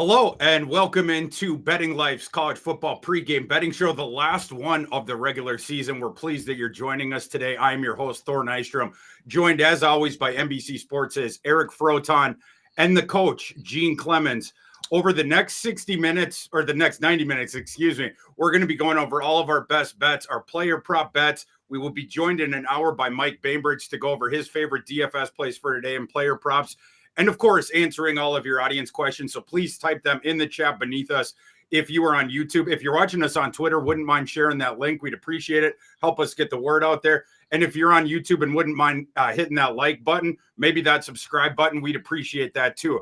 Hello and welcome into Betting Life's college football pregame betting show, the last one of the regular season. We're pleased that you're joining us today. I'm your host, Thor Nystrom, joined as always by NBC Sports' Eric Froton and the coach, Gene Clemons. Over the next 60 minutes, or the next 90 minutes, we're going to be going over all of our best bets, our player prop bets. We will be joined in an hour by Mike Bainbridge to go over his favorite DFS plays for today and player props. And of course, answering all of your audience questions. So please type them in the chat beneath us. If you are on YouTube, if you're watching us on Twitter, wouldn't mind sharing that link. We'd appreciate it. Help us get the word out there. And if you're on YouTube and wouldn't mind hitting that like button, maybe that subscribe button, we'd appreciate that too.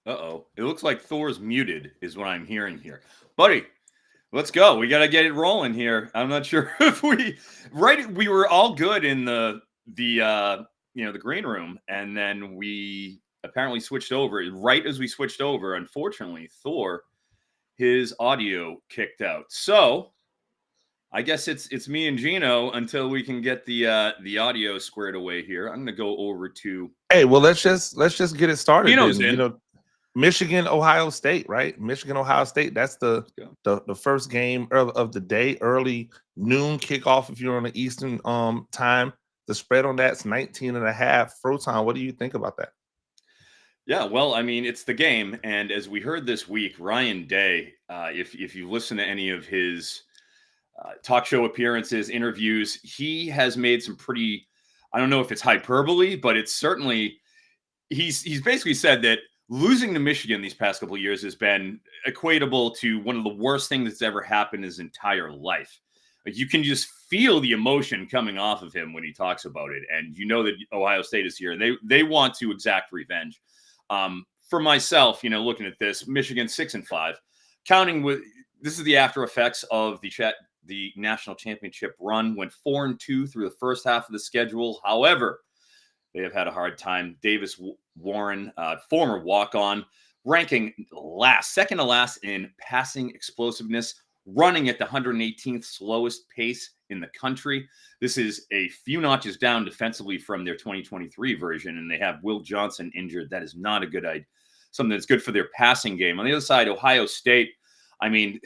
Uh-oh. It looks like Thor's muted is what I'm hearing here. Buddy, let's go. We got to get it rolling here. I'm not sure if we were all good in the green room, and then we apparently switched over. Right as we switched over, unfortunately, Thor, his audio kicked out. So I guess it's me and Gino until we can get the audio squared away here. I'm gonna go over to let's just get it started. Gino's then. in. Michigan, Ohio State, right? Michigan, Ohio State. That's the first game of the day, early noon kickoff if you're on the Eastern time. The spread on that's 19.5. Froton, what do you think about that? Yeah, well, I mean, it's the game, and as we heard this week, Ryan Day, if you listen to any of his talk show appearances, interviews, he has made some pretty, I don't know if it's hyperbole, but it's certainly, he's basically said that losing to Michigan these past couple of years has been equatable to one of the worst things that's ever happened in his entire life. Like, you can just feel the emotion coming off of him when he talks about it. And you know that Ohio State is here. They want to exact revenge. For myself, looking at this, Michigan 6-5, counting with, this is the after effects of the national championship run, went 4-2 through the first half of the schedule. However, they have had a hard time. Davis Warren, former walk-on, ranking second to last in passing explosiveness, running at the 118th slowest pace in the country. This is a few notches down defensively from their 2023 version, and they have Will Johnson injured. That is not a good idea. Something that's good for their passing game. On the other side, Ohio State, I mean,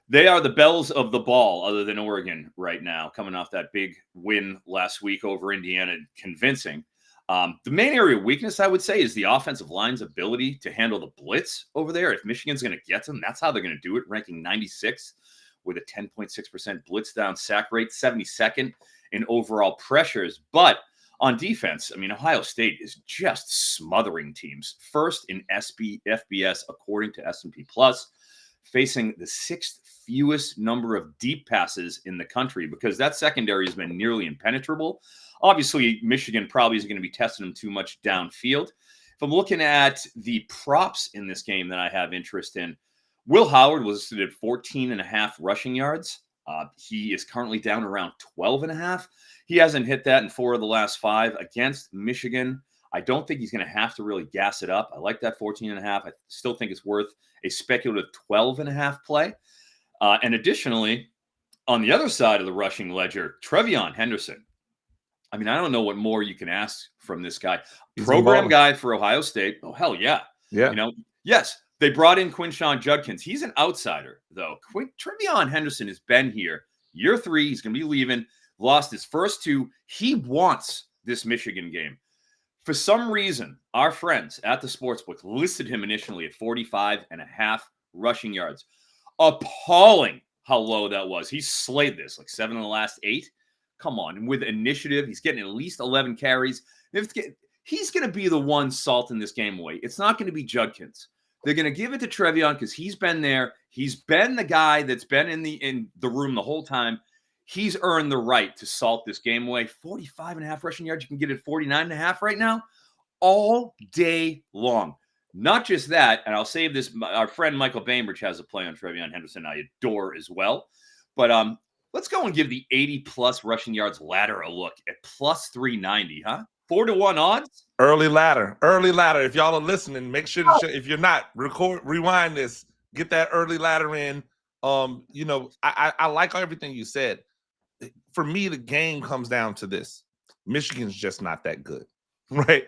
they are the bells of the ball other than Oregon right now, coming off that big win last week over Indiana, convincing. The main area of weakness, I would say, is the offensive line's ability to handle the blitz over there. If Michigan's going to get them, that's how they're going to do it, ranking 96th with a 10.6% blitz down sack rate, 72nd in overall pressures. But on defense, I mean, Ohio State is just smothering teams. First in FBS, according to S&P Plus, facing the sixth fewest number of deep passes in the country because that secondary has been nearly impenetrable. Obviously, Michigan probably isn't going to be testing them too much downfield. If I'm looking at the props in this game that I have interest in, Will Howard was listed at 14.5 rushing yards. He is currently down around 12.5. He hasn't hit that in 4 of the last 5 against Michigan. I don't think he's going to have to really gas it up. I like that 14.5. I still think it's worth a speculative 12.5 play. And additionally, on the other side of the rushing ledger, TreVeyon Henderson. I mean, I don't know what more you can ask from this guy. Program guy for Ohio State. Oh, hell yeah. Yeah. Yes, they brought in Quinshon Judkins. He's an outsider, though. TreVeyon Henderson has been here. Year 3, he's going to be leaving. Lost his first 2. He wants this Michigan game. For some reason, our friends at the Sportsbook listed him initially at 45.5 rushing yards. Appalling how low that was. He slayed this, like 7 in the last 8. Come on. And with initiative, he's getting at least 11 carries. He's going to be the one salting this game away. It's not going to be Judkins. They're going to give it to Trevion because he's been there. He's been the guy that's been in the room the whole time. He's earned the right to salt this game away. 45.5 rushing yards. You can get it 49.5 right now, all day long. Not just that, and I'll save this. Our friend Michael Bainbridge has a play on Trevion Henderson I adore as well. But let's go and give the 80-plus rushing yards ladder a look at plus 390, huh? 4-1 odds. Early ladder. If y'all are listening, make sure to if you're not, rewind this, get that early ladder in. I like everything you said. For me, the game comes down to this: Michigan's just not that good, right?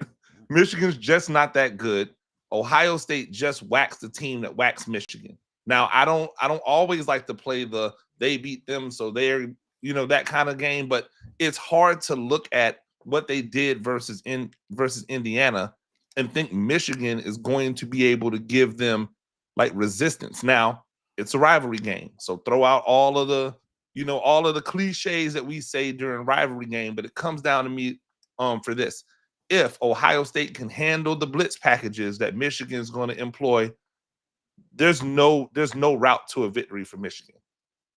Michigan's just not that good. Ohio State just waxed the team that waxed Michigan. Now, I don't always like to play the they beat them, so they're that kind of game, but it's hard to look at what they did versus Indiana and think Michigan is going to be able to give them like resistance. Now, it's a rivalry game, so throw out all of the cliches that we say during rivalry game, but it comes down to me for this. If Ohio State can handle the blitz packages that Michigan is going to employ, there's no route to a victory for Michigan.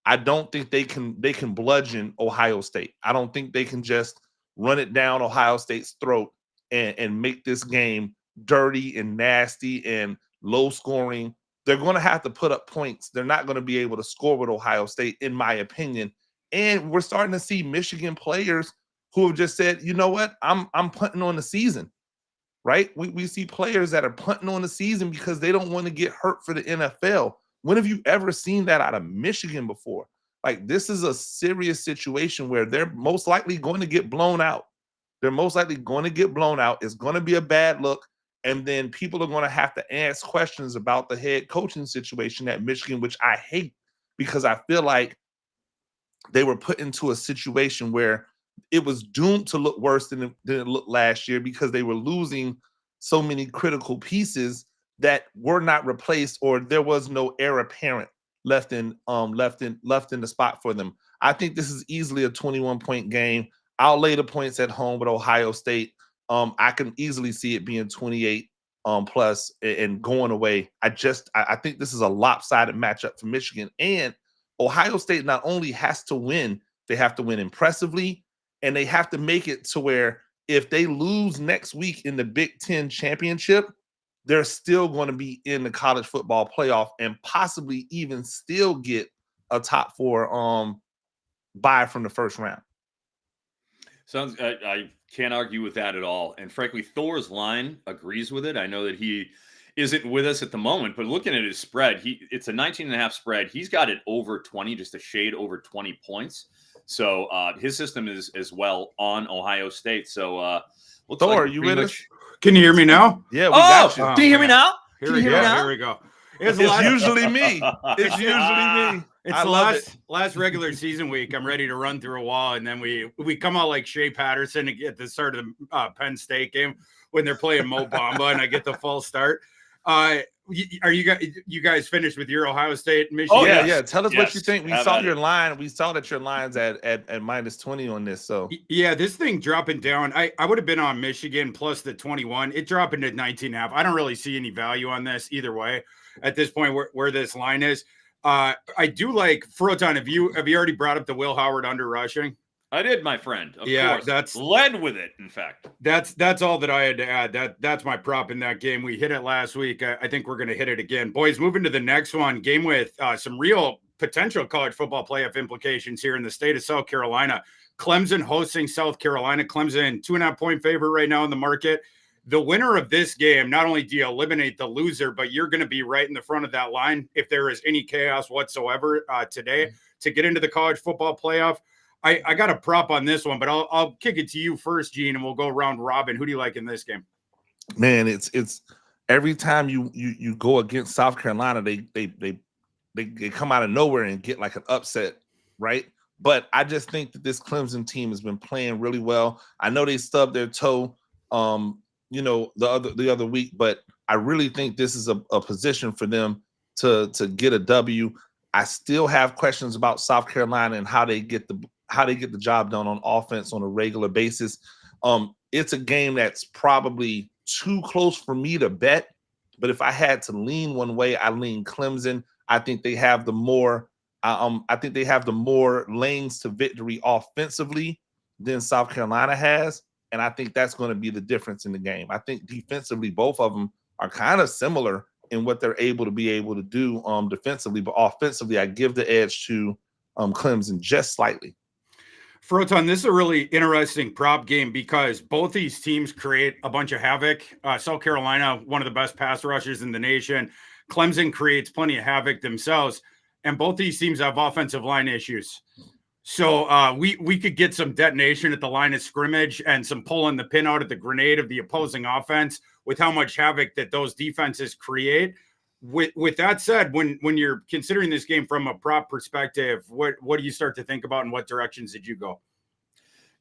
I don't think they can bludgeon Ohio State. I don't think they can just run it down Ohio State's throat and make this game dirty and nasty and low scoring. They're going to have to put up points. They're not going to be able to score with Ohio State, in my opinion. And we're starting to see Michigan players who have just said, you know what, I'm punting on the season, right? We see players that are punting on the season because they don't want to get hurt for the NFL. When have you ever seen that out of Michigan before? Like, this is a serious situation where they're most likely going to get blown out. It's going to be a bad look. And then people are going to have to ask questions about the head coaching situation at Michigan, which I hate because I feel like they were put into a situation where it was doomed to look worse than it looked last year because they were losing so many critical pieces that were not replaced, or there was no heir apparent left in the spot for them. I think this is easily a 21-point game. I'll lay the points at home with Ohio State. I can easily see it being 28 plus and going away. I think this is a lopsided matchup for Michigan. And Ohio State not only has to win, they have to win impressively, and they have to make it to where if they lose next week in the Big Ten championship, they're still going to be in the college football playoff and possibly even still get a top 4 bye from the first round. Sounds. I can't argue with that at all. And frankly, Thor's line agrees with it. I know that he isn't with us at the moment, but looking at his spread, it's a 19.5 spread. He's got it over 20, just a shade over 20 points. So his system is as well on Ohio State. So Thor, you with us? Can you hear me now? Yeah, we got you. Can you hear me now? Here we go. It's usually me. It's usually me. It's the last regular season week. I'm ready to run through a wall, and then we come out like Shea Patterson at the start of the Penn State game when they're playing Mo Bamba, and I get the false start. Are you guys finished with your Ohio State Michigan? Oh yeah. Tell us what you think. We saw your line. We saw that your line's at minus 20 on this. So yeah, this thing dropping down. I would have been on Michigan plus the 21. It dropping to 19.5. I don't really see any value on this either way at this point where this line is. I do like Froton. Have you already brought up the Will Howard under rushing? I did, my friend. Of course. That's led with it. In fact, that's all that I had to add. That's my prop in that game. We hit it last week. I think we're going to hit it again, boys. Moving to the next one, game with some real potential college football playoff implications here in the state of South Carolina. Clemson hosting South Carolina. Clemson 2.5-point favorite right now in the market. The winner of this game, not only do you eliminate the loser, but you're going to be right in the front of that line if there is any chaos whatsoever today to get into the college football playoff. I got a prop on this one, but I'll kick it to you first, Gene, and we'll go round robin. Who do you like in this game? Man, it's every time you go against South Carolina, they come out of nowhere and get like an upset, right? But I just think that this Clemson team has been playing really well. I know they stubbed their toe, the other week, but I really think this is a position for them to get a W. I still have questions about South Carolina and how they get the job done on offense on a regular basis. It's a game that's probably too close for me to bet, But if I had to lean one way, I lean Clemson. I think they have the more lanes to victory offensively than South Carolina has. And I think that's going to be the difference in the game. I think defensively, both of them are kind of similar in what they're able to do defensively, but offensively, I give the edge to Clemson just slightly. Froton, this is a really interesting prop game because both these teams create a bunch of havoc. South Carolina, one of the best pass rushers in the nation. Clemson creates plenty of havoc themselves, and both these teams have offensive line issues. So we could get some detonation at the line of scrimmage and some pulling the pin out of the grenade of the opposing offense with how much havoc that those defenses create. With that said, when you're considering this game from a prop perspective, what do you start to think about, and what directions did you go?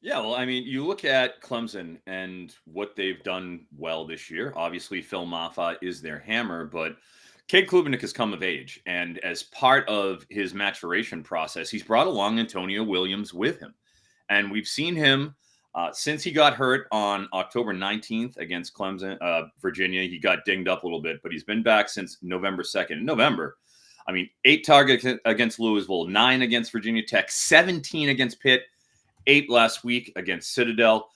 Yeah, well, I mean, you look at Clemson and what they've done well this year. Obviously, Phil Mafah is their hammer, but Cade Klubnik has come of age, and as part of his maturation process, he's brought along Antonio Williams with him. And we've seen him since he got hurt on October 19th against Clemson, Virginia. He got dinged up a little bit, but he's been back since November 2nd. In November, I mean, 8 targets against Louisville, 9 against Virginia Tech, 17 against Pitt, 8 last week against Citadel.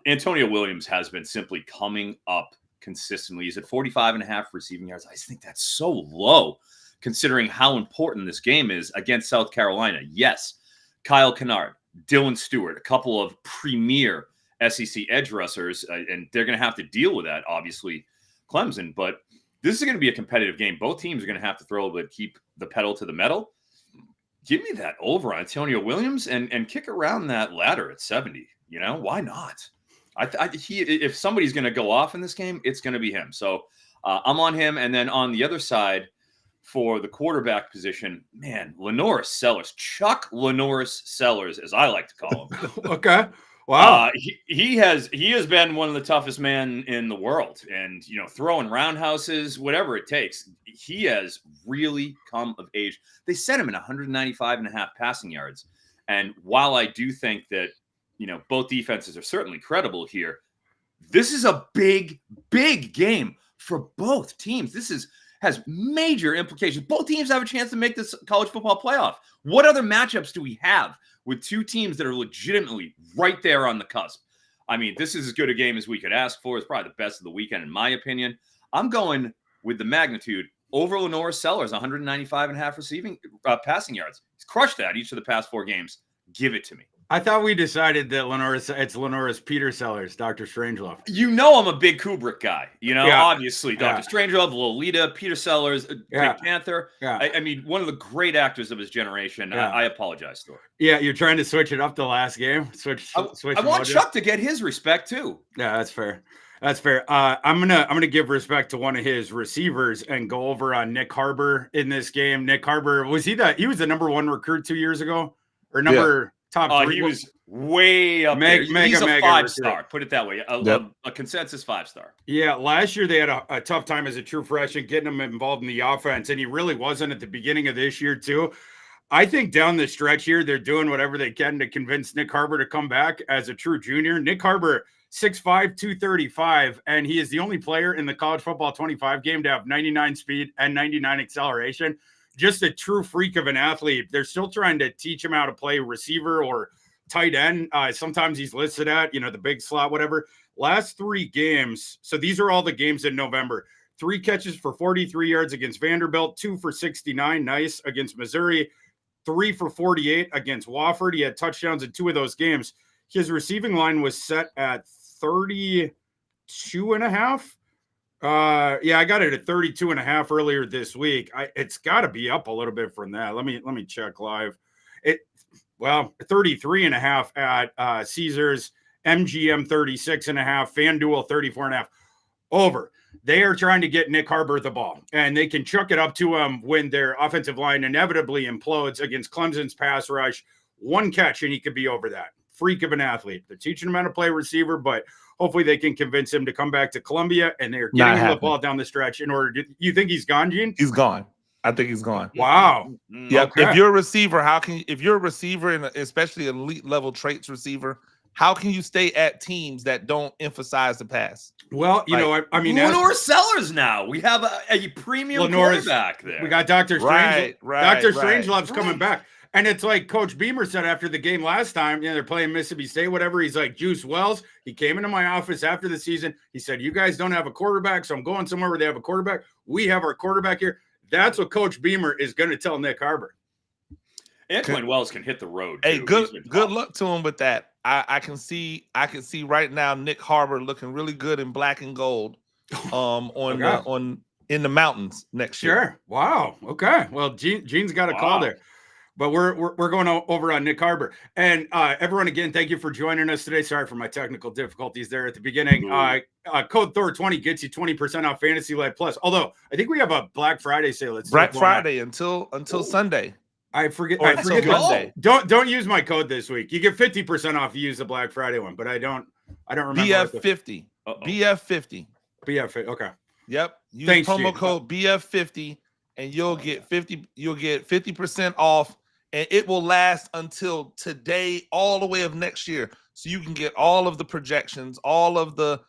Antonio Williams has been simply coming up consistently. He's at 45.5 receiving yards. I just think that's so low considering how important this game is against South Carolina. Yes, Kyle Kennard, Dylan Stewart, a couple of premier SEC edge rushers, and they're going to have to deal with that, obviously, Clemson. But this is going to be a competitive game. Both teams are going to have to throw, but keep the pedal to the metal. Give me that over on Antonio Williams and kick around that ladder at 70. You know, why not? If somebody's going to go off in this game, it's going to be him. So I'm on him. And then on the other side for the quarterback position, man, Lenoris Sellers, Chuck Lenoris Sellers, as I like to call him. Okay. Wow. He has been one of the toughest men in the world, and, you know, throwing roundhouses, whatever it takes. He has really come of age. They set him at 195.5 passing yards. And while I do think that, you know, both defenses are certainly credible here, this is a big, big game for both teams. This has major implications. Both teams have a chance to make this college football playoff. What other matchups do we have with two teams that are legitimately right there on the cusp? I mean, this is as good a game as we could ask for. It's probably the best of the weekend, in my opinion. I'm going with the magnitude over Lenoris Sellers, 195.5 receiving passing yards. He's crushed that each of the past 4 games. Give it to me. I thought we decided that it's Lenoris Peter Sellers, Dr. Strangelove. You know I'm a big Kubrick guy. You know, Yeah. obviously, Dr. Strangelove, Lolita, Peter Sellers, Black Panther. Yeah. I mean, one of the great actors of his generation. Yeah. I apologize, Thor. Yeah, you're trying to switch it up the last game. Switch. I want Chuck to get his respect too. Yeah, that's fair. That's fair. I'm gonna give respect to one of his receivers and go over on Nick Harbor in this game. Nick Harbor, he was the number 1 recruit 2 years ago, or top 3? He was way up there. He's a 5-star. Put it that way. A consensus 5-star. Yeah, last year they had a tough time as a true freshman getting him involved in the offense, and he really wasn't at the beginning of this year too. I think down the stretch here, they're doing whatever they can to convince Nick Harbor to come back as a true junior. Nick Harbor, 6'5", 235, and he is the only player in the college football 25 game to have 99 speed and 99 acceleration. Just a true freak of an athlete. They're still trying to teach him how to play receiver or tight end. Sometimes he's listed at, the big slot, whatever. Last 3 games. So these are all the games in November. 3 catches for 43 yards against Vanderbilt, 2 for 69. Nice against Missouri, 3 for 48 against Wofford. He had touchdowns in 2 of those games. His receiving line was set at 32.5. I got it at 32.5 earlier this week. It's got to be up a little bit from that. Let me check live. 33.5 at Caesars, MGM 36.5, FanDuel 34.5. Over. They are trying to get Nick Harbor the ball, and they can chuck it up to him when their offensive line inevitably implodes against Clemson's pass rush. 1 catch, and he could be over that. Freak of an athlete. They're teaching him how to play receiver, but hopefully they can convince him to come back to Columbia, and they're getting him the ball down the stretch in order to – you think he's gone, Gene? He's gone. I think he's gone. Wow. Yeah. Okay. If you're a receiver, and especially elite level traits receiver, How can you stay at teams that don't emphasize the pass? Well, you know, I mean, Lenore Sellers now. We have a premium quarterback there. We got Dr. Strange. Right. Dr. Strangelove's coming back. And it's like Coach Beamer said after the game last time, you know, they're playing Mississippi State, whatever. He's like, Juice Wells, he came into my office after the season. He said, you guys don't have a quarterback, so I'm going somewhere where they have a quarterback. We have our quarterback here. That's what Coach Beamer is going to tell Nick Harbor. Antoine Wells can hit the road. Hey, too. good luck to him with that. I can see right now Nick Harbor looking really good in black and gold in the mountains next year. Sure. Wow. Okay. Well, Gene's got a call there. But we're going over on Nick Harbor. And everyone, again, thank you for joining us today. Sorry for my technical difficulties there at the beginning. Code Thor20 gets you 20% off FantasyLife Plus. Although I think we have a Black Friday sale. It's Black Friday until Sunday. I forget. Monday. Don't use my code this week. You get 50% off. You use the Black Friday one, but I don't remember. BF50. BF50. BF50. Okay. Yep. Use promo code BF50 and you'll get 50% off, and it will last until today, all the way of next year. So you can get all of the projections, all of the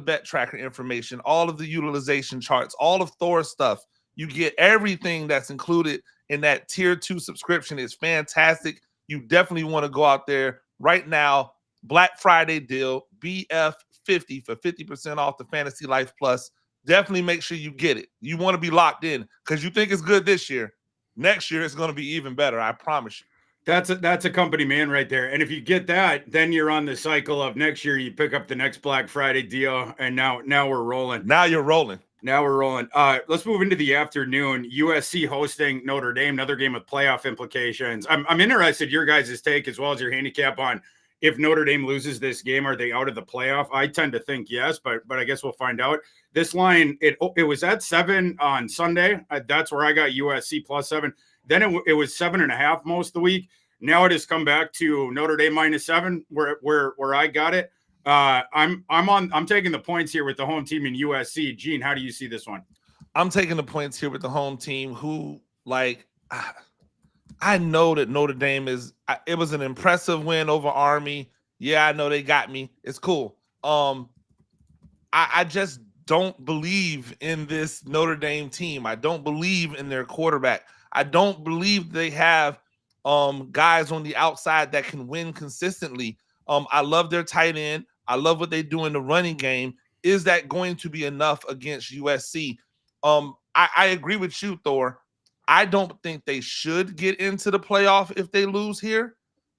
bet tracker information, all of the utilization charts, all of Thor's stuff. You get everything that's included in that tier 2 subscription. It's fantastic. You definitely want to go out there right now. Black Friday deal, BF50 for 50% off the Fantasy Life Plus. Definitely make sure you get it. You want to be locked in because you think it's good this year. Next year, it's going to be even better. I promise you. That's a company man right there. And if you get that, then you're on the cycle of next year. You pick up the next Black Friday deal, and now we're rolling. Now you're rolling. Now we're rolling. Let's move into the afternoon. USC hosting Notre Dame, another game with playoff implications. I'm interested your guys' take as well as your handicap on if Notre Dame loses this game, are they out of the playoff? I tend to think yes, but I guess we'll find out. This line, it was at 7 on Sunday. That's where I got USC +7. Then it was 7.5 most of the week. Now it has come back to Notre Dame -7, where I got it. I'm taking the points here with the home team in USC. Gene, how do you see this one? I'm taking the points here with the home team who, like, I know that Notre Dame it was an impressive win over Army. Yeah, I know they got me. It's cool. I just don't believe in this Notre Dame team. I don't believe in their quarterback. I don't believe they have guys on the outside that can win consistently. I love their tight end. I love what they do in the running game. Is that going to be enough against USC? I agree with you, Thor. I don't think they should get into the playoff if they lose here,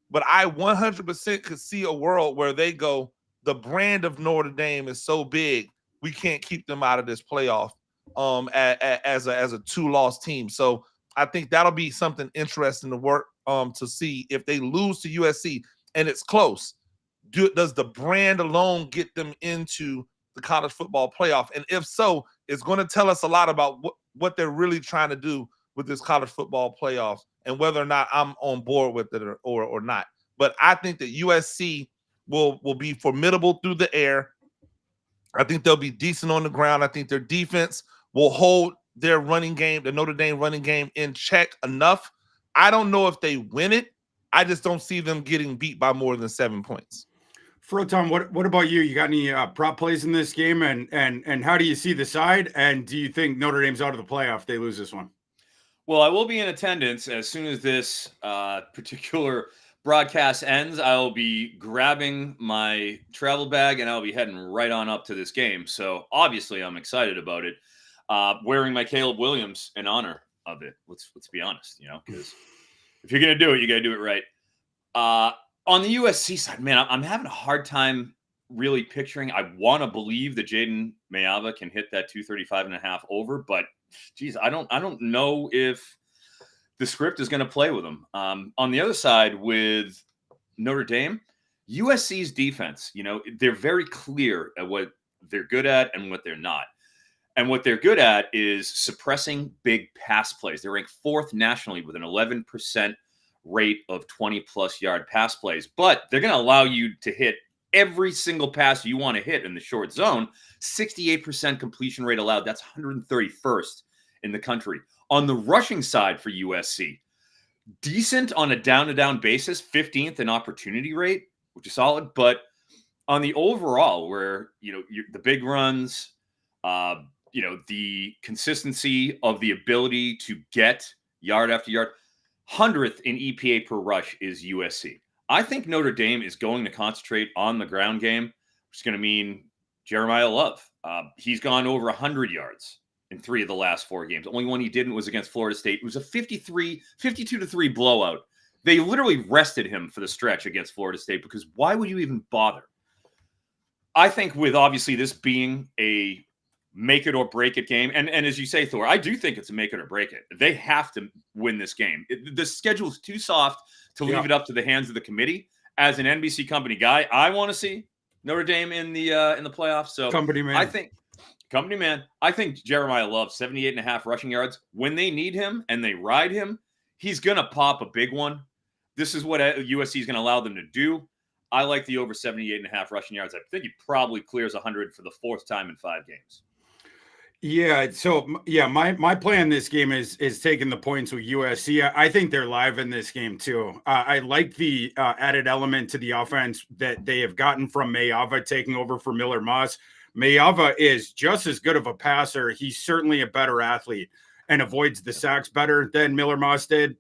but I 100% could see a world where they go, the brand of Notre Dame is so big, we can't keep them out of this playoff as a 2-loss team. So I think that'll be something interesting to work to see if they lose to USC and it's close. Does the brand alone get them into the college football playoff? And if so, it's going to tell us a lot about what they're really trying to do with this college football playoff and whether or not I'm on board with it or not. But I think that USC will be formidable through the air. I think they'll be decent on the ground. I think their defense will hold their running game, the Notre Dame running game, in check enough. I don't know if they win it. I just don't see them getting beat by more than 7 points. Froton, what about you? You got any prop plays in this game, and how do you see the side? And do you think Notre Dame's out of the playoff if they lose this one? Well, I will be in attendance as soon as this particular broadcast ends. I'll be grabbing my travel bag and I'll be heading right on up to this game. So obviously, I'm excited about it. Wearing my Caleb Williams in honor of it. Let's be honest, because if you're gonna do it, you gotta do it right. On the USC side, man, I'm having a hard time really picturing. I want to believe that Jaden Mayava can hit that 235.5 over, but geez, I don't know if the script is going to play with them. On the other side with Notre Dame, USC's defense, they're very clear at what they're good at and what they're not. And what they're good at is suppressing big pass plays. They're ranked 4th nationally with an 11% rate of 20-plus yard pass plays. But they're going to allow you to hit every single pass you want to hit in the short zone. 68% completion rate allowed. That's 131st in the country. On the rushing side for USC, decent on a down-to-down basis, 15th in opportunity rate. which is solid. But on the overall, where, the big runs, the consistency of the ability to get yard after yard, 100th in EPA per rush is USC. I think Notre Dame is going to concentrate on the ground game, which is going to mean Jeremiah Love. He's gone over 100 yards in 3 of the last 4 games. The only one he didn't was against Florida State. It was a 52-3 blowout. They literally rested him for the stretch against Florida State, because why would you even bother? I think with obviously this being a make it or break it game, and as you say, Thor, I do think it's a make it or break it. They have to win this game. The schedule's too soft to leave it up to the hands of the committee. As an NBC company guy, I want to see Notre Dame in the playoffs. So company man. I think Jeremiah Love, 78.5 rushing yards. When they need him and they ride him, he's gonna pop a big one. This is what USC is going to allow them to do. I like the over 78.5 rushing yards. I think he probably clears 100 for the 4th time in 5 games. Yeah. So my plan this game is taking the points with USC. I think they're live in this game too. I like the added element to the offense that they have gotten from Mayava taking over for Miller Moss. Mayava is just as good of a passer. He's certainly a better athlete and avoids the sacks better than Miller Moss did.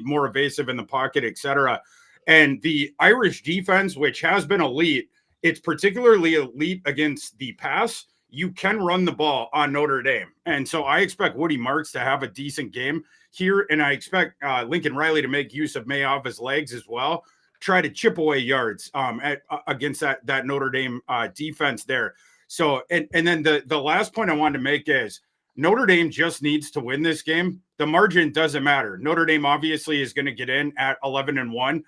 More evasive in the pocket, etc. And the Irish defense, which has been elite, it's particularly elite against the pass. You can run the ball on Notre Dame. And so I expect Woody Marks to have a decent game here. And I expect Lincoln Riley to make use of Mayava's legs as well, try to chip away yards against that Notre Dame defense there. So, and then the last point I wanted to make is Notre Dame just needs to win this game. The margin doesn't matter. Notre Dame obviously is going to get in at 11-1.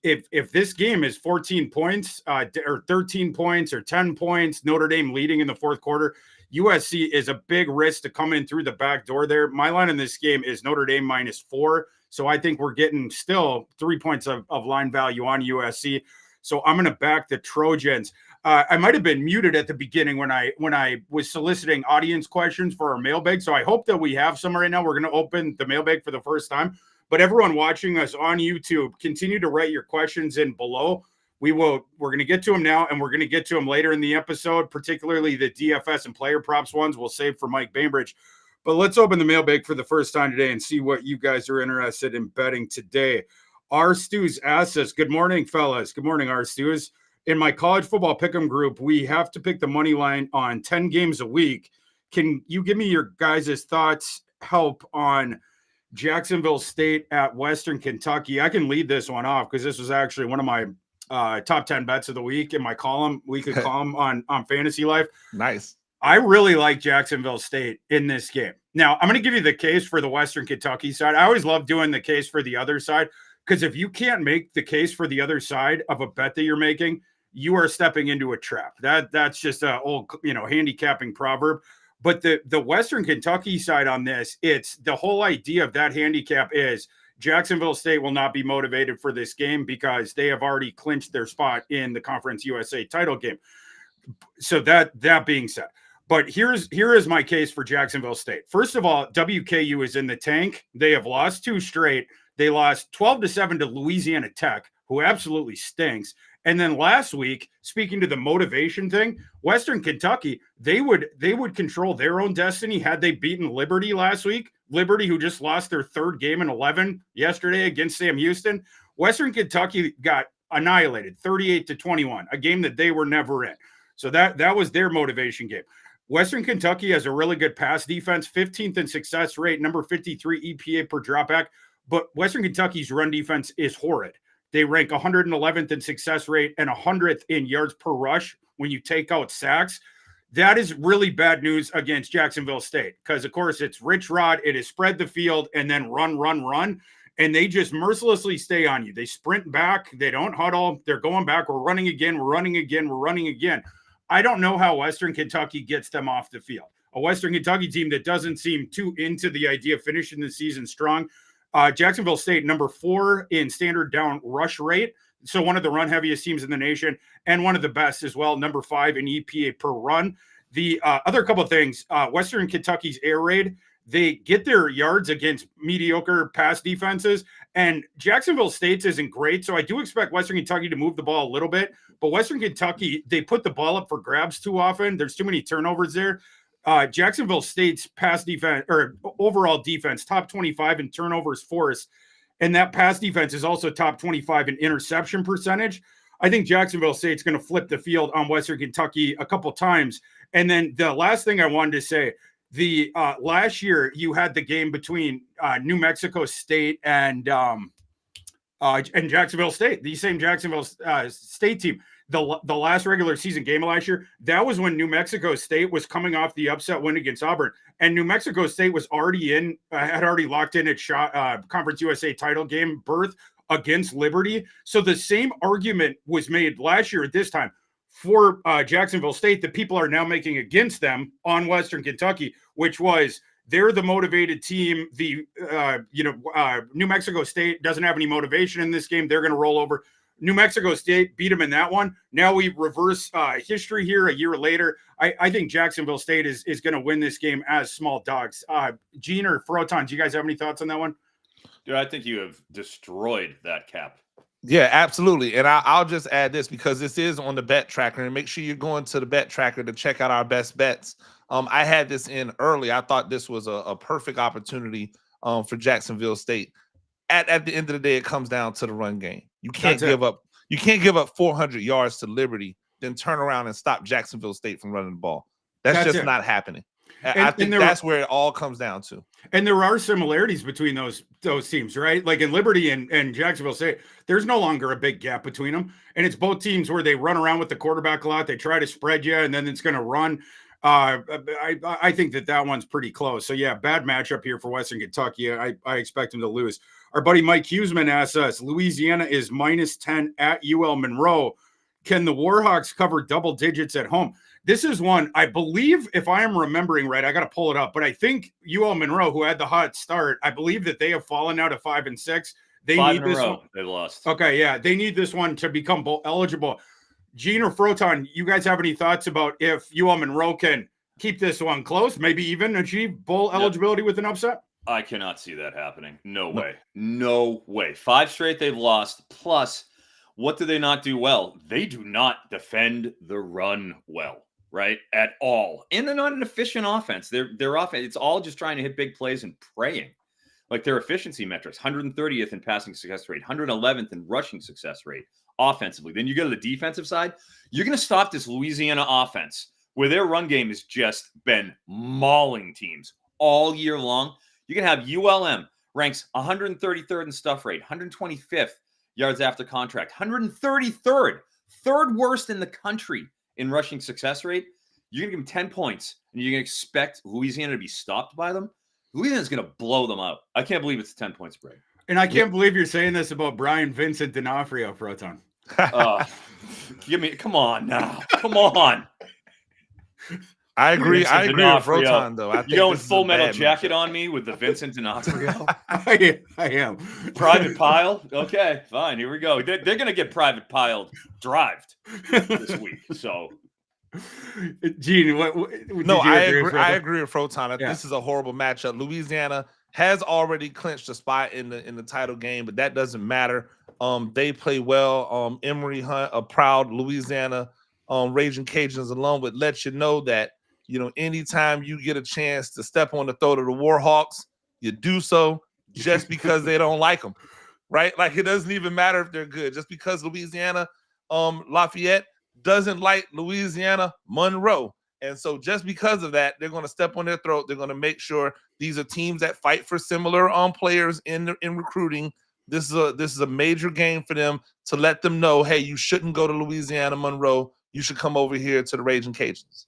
If this game is 14 points or 13 points or 10 points, Notre Dame leading in the 4th quarter, USC is a big risk to come in through the back door there. My line in this game is Notre Dame -4. So I think we're getting still 3 points of line value on USC. So I'm going to back the Trojans. I might have been muted at the beginning when I was soliciting audience questions for our mailbag. So I hope that we have some right now. We're going to open the mailbag for the first time. But everyone watching us on YouTube, continue to write your questions in below. We're going to get to them now, and we're going to get to them later in the episode, particularly the DFS and player props ones we'll save for Mike Bainbridge. But let's open the mailbag for the first time today and see what you guys are interested in betting today. R. Stews asks us, good morning, fellas. Good morning, R. Stews. In my college football pick'em group, we have to pick the money line on 10 games a week. Can you give me your guys' thoughts, help on Jacksonville State at Western Kentucky? I can lead this one off because this was actually one of my top 10 bets of the week in my weekly column on FantasyLife. Nice. I really like Jacksonville State in this game. Now, I'm going to give you the case for the Western Kentucky side. I always love doing the case for the other side, because if you can't make the case for the other side of a bet that you're making, you are stepping into a trap. That's just an old, handicapping proverb. But the Western Kentucky side on this, it's the whole idea of that handicap is Jacksonville State will not be motivated for this game because they have already clinched their spot in the Conference USA title game. So that being said, but here is my case for Jacksonville State. First of all, WKU is in the tank. They have lost 2 straight. They lost 12-7 to Louisiana Tech, who absolutely stinks. And then last week, speaking to the motivation thing, Western Kentucky, they would control their own destiny had they beaten Liberty last week. Liberty, who just lost their 3rd game in 11 yesterday against Sam Houston. Western Kentucky got annihilated 38-21, a game that they were never in. So that was their motivation game. Western Kentucky has a really good pass defense, 15th in success rate, number 53 EPA per dropback. But Western Kentucky's run defense is horrid. They rank 111th in success rate and 100th in yards per rush when you take out sacks. That is really bad news against Jacksonville State because, of course, it's Rich Rod. It is spread the field and then run. And they just mercilessly stay on you. They sprint back. They don't huddle. They're going back. We're running again. I don't know how Western Kentucky gets them off the field. A Western Kentucky team that doesn't seem too into the idea of finishing the season strong. Jacksonville State, number 4 in standard down rush rate. So one of the run heaviest teams in the nation and one of the best as well, number 5 in EPA per run. The other couple of things, Western Kentucky's air raid, they get their yards against mediocre pass defenses. And Jacksonville State's isn't great, so I do expect Western Kentucky to move the ball a little bit. But Western Kentucky, they put the ball up for grabs too often. There's too many turnovers there. Jacksonville State's pass defense or overall defense, top 25 in turnovers forced. And that pass defense is also top 25 in interception percentage. I think Jacksonville State's going to flip the field on Western Kentucky a couple times. And then the last thing I wanted to say, the last year you had the game between New Mexico State and Jacksonville State, the same Jacksonville State team. The last regular season game of last year, that was when New Mexico State was coming off the upset win against Auburn, and New Mexico State was already had already locked in its Conference USA title game berth against Liberty. So the same argument was made last year at this time for Jacksonville State that people are now making against them on Western Kentucky, which was they're the motivated team. The New Mexico State doesn't have any motivation in this game. They're going to roll over. New Mexico State beat them in that one. Now we reverse history here a year later. I think Jacksonville State is going to win this game as small dogs. Gene or Froton, do you guys have any thoughts on that one? Dude, I think you have destroyed that cap. Yeah, absolutely. And I'll just add this because this is on the bet tracker, and make sure you're going to the bet tracker to check out our best bets. I had this in early. I thought this was a perfect opportunity for Jacksonville State. At the end of the day, it comes down to the run game. You can't give up 400 yards to Liberty, then turn around and stop Jacksonville State from running the ball. That's just not happening. I think that's where it all comes down to. And there are similarities between those teams, right? Like in Liberty and Jacksonville State, there's no longer a big gap between them. And it's both teams where they run around with the quarterback a lot. They try to spread you, and then it's going to run. I think that one's pretty close. So, yeah, bad matchup here for Western Kentucky. I expect them to lose. Our buddy Mike Huseman asks us, Louisiana is -10 at UL Monroe. Can the Warhawks cover double digits at home? This is one, I believe, if I am remembering right, I got to pull it up, but I think UL Monroe, who had the hot start, I believe that they have fallen out of 5-6. They need this one. They lost. Okay, yeah, they need this one to become bowl eligible. Gene or Froton, you guys have any thoughts about if UL Monroe can keep this one close, maybe even achieve bowl eligibility with an upset? I cannot see that happening. No way. No way. 5 straight they've lost. Plus, what do they not do well? They do not defend the run well, right? At all. And they're not an efficient offense. Their offense, it's all just trying to hit big plays and praying. Like their efficiency metrics, 130th in passing success rate, 111th in rushing success rate offensively. Then you go to the defensive side, you're going to stop this Louisiana offense where their run game has just been mauling teams all year long. You can have ULM ranks 133rd in stuff rate, 125th yards after contract, 133rd, third worst in the country in rushing success rate. You're going to give them 10 points, and you're going to expect Louisiana to be stopped by them? Louisiana's going to blow them out. I can't believe it's a 10-point spread. And I can't believe you're saying this about Brian Vincent D'Onofrio, Froton. Come on now. Come on. I agree. I agree with Froton, though. You going Full Metal Jacket on me with the Vincent D'Onofrio? I am. Private Pile? Okay, fine. Here we go. They're going to get Private Piled drived this week. So, Gene, I agree with Froton. Yeah. This is a horrible matchup. Louisiana has already clinched a spot in the title game, but that doesn't matter. They play well. Emory Hunt, a proud Louisiana Raging Cajuns alum, would let you know that, anytime you get a chance to step on the throat of the Warhawks, you do so just because they don't like them, right? Like, it doesn't even matter if they're good. Just because Louisiana Lafayette doesn't like Louisiana Monroe. And so just because of that, they're going to step on their throat. They're going to make sure these are teams that fight for similar players in recruiting. This is a major game for them to let them know, hey, you shouldn't go to Louisiana Monroe. You should come over here to the Raging Cajuns.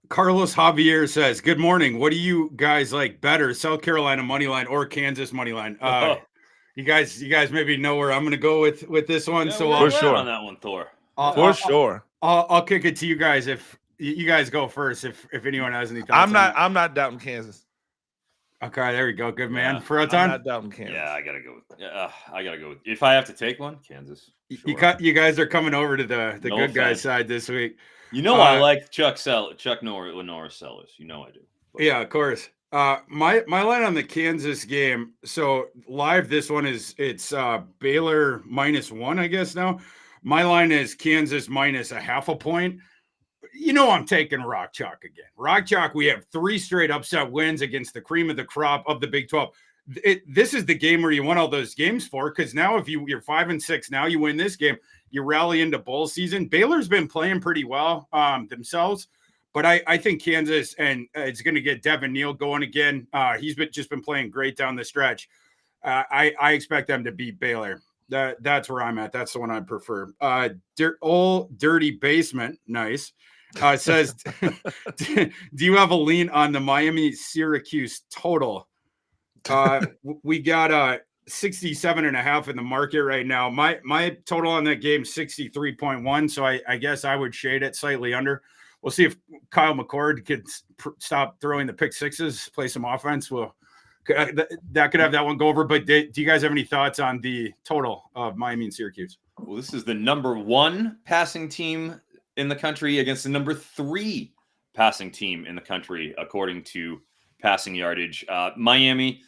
Carlos Javier says, good morning. What do you guys like better, South Carolina money line or Kansas money line? You guys maybe know where I'm going to go with this one. Yeah, so for sure on that one, Thor. For sure. I'll kick it to you guys if you guys go first. If anyone has any thoughts, I'm not doubting Kansas. Okay, there we go. Good man. Yeah, Froton? I'm not doubting Kansas. Yeah, I gotta go with. If I have to take one, Kansas. Sure. You guys are coming over to the good guys side this week. I like Chuck Norris sellers. I do. Yeah, of course. My line on the Kansas game. So live, this one it's Baylor -1, I guess now. My line is Kansas minus a half a point. I'm taking Rock Chalk again. Rock Chalk, we have 3 straight upset wins against the cream of the crop of the Big 12. This is the game where you won all those games for, because now if you're 5-6, now you win this game, you rally into bowl season. Baylor's been playing pretty well themselves, but I think Kansas and it's going to get Devin Neal going again. He's just been playing great down the stretch. I expect them to beat Baylor. That's where I'm at. That's the one I prefer. Old Dirty Basement, nice. Says, do you have a lean on the Miami-Syracuse total? We got 67.5 in the market right now. My total on that game 63.1. So I guess I would shade it slightly under. We'll see if Kyle McCord could stop throwing the pick sixes, play some offense. That could have that one go over. But do you guys have any thoughts on the total of Miami and Syracuse? Well, this is the number 1 passing team in the country against the number 3 passing team in the country, according to passing yardage. Miami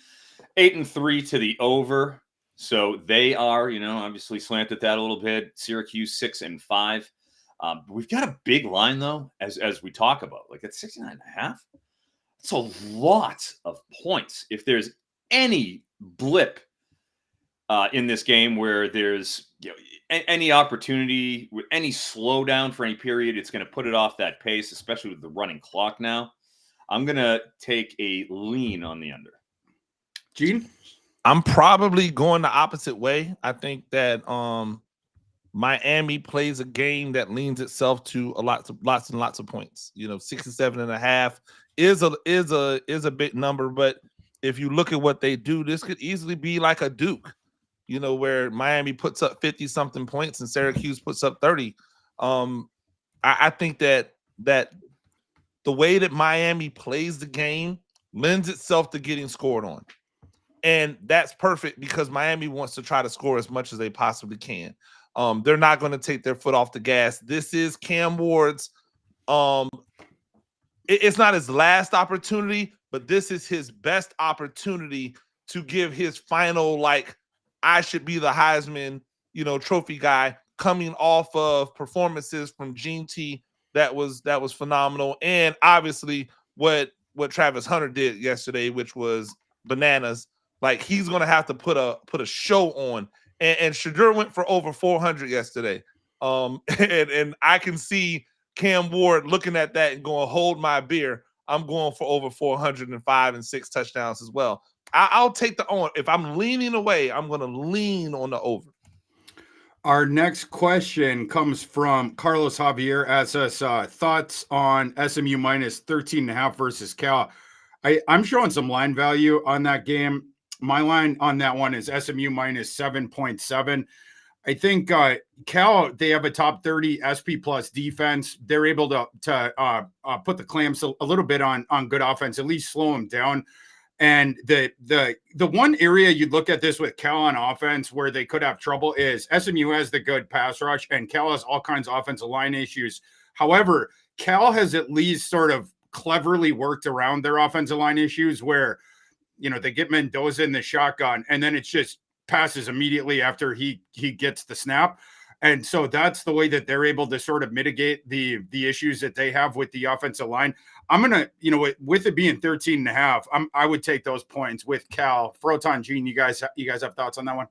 8-3 to the over. So they are, obviously slanted that a little bit. Syracuse 6-5. We've got a big line though, as we talk about, like at 69.5. It's a lot of points. If there's any blip in this game where there's any opportunity with any slowdown for any period, it's going to put it off that pace, especially with the running clock now. I'm going to take a lean on the under. Gene? I'm probably going the opposite way. I think that Miami plays a game that leans itself to lots and lots of points. 67.5 is a big number, but if you look at what they do, this could easily be like a Duke, where Miami puts up 50-something points and Syracuse puts up 30. I think that the way that Miami plays the game lends itself to getting scored on. And that's perfect because Miami wants to try to score as much as they possibly can. They're not going to take their foot off the gas. This is Cam Ward's it's not his last opportunity, but this is his best opportunity to give his final, I should be the Heisman, trophy guy, coming off of performances from Gene T that was phenomenal. And obviously what Travis Hunter did yesterday, which was bananas. He's going to have to put a show on. And Shadur went for over 400 yesterday. And I can see Cam Ward looking at that and going, hold my beer. I'm going for over 405 and 6 touchdowns as well. I'll take the on. If I'm leaning away, I'm going to lean on the over. Our next question comes from Carlos Javier. Asks us thoughts on SMU minus 13.5 versus Cal. I'm showing some line value on that game. My line on that one is SMU minus 7.7. I think Cal, they have a top 30 SP plus defense. They're able to put the Clams a little bit on good offense, at least slow them down. And the one area you'd look at this with Cal on offense where they could have trouble is SMU has the good pass rush and Cal has all kinds of offensive line issues. However, Cal has at least sort of cleverly worked around their offensive line issues where, they get Mendoza in the shotgun and then it's just passes immediately after he gets the snap. And so that's the way that they're able to sort of mitigate the issues that they have with the offensive line. I'm going to, with it being 13.5, I would take those points with Cal. Froton, Gene, you guys have thoughts on that one?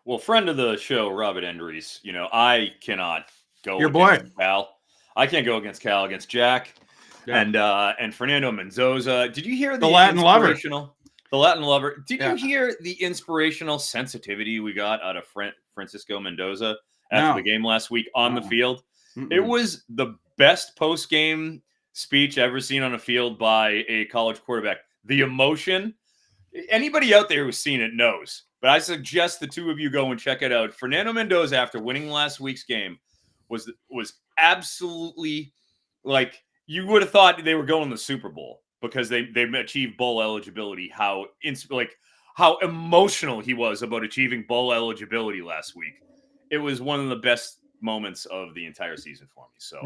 Well, friend of the show, Robert Endries, I cannot go against Cal. I can't go against Cal, against Jack and Fernando Mendoza. Did you hear the Latin lover? The Latin lover. Did you hear the inspirational sensitivity we got out of Francisco Mendoza after the game last week on the field? It was the best post-game speech ever seen on a field by a college quarterback. The emotion, anybody out there who's seen it knows. But I suggest the two of you go and check it out. Fernando Mendoza, after winning last week's game, was absolutely you would have thought they were going to the Super Bowl. Because they achieved bowl eligibility, how emotional he was about achieving bowl eligibility last week. It was one of the best moments of the entire season for me. So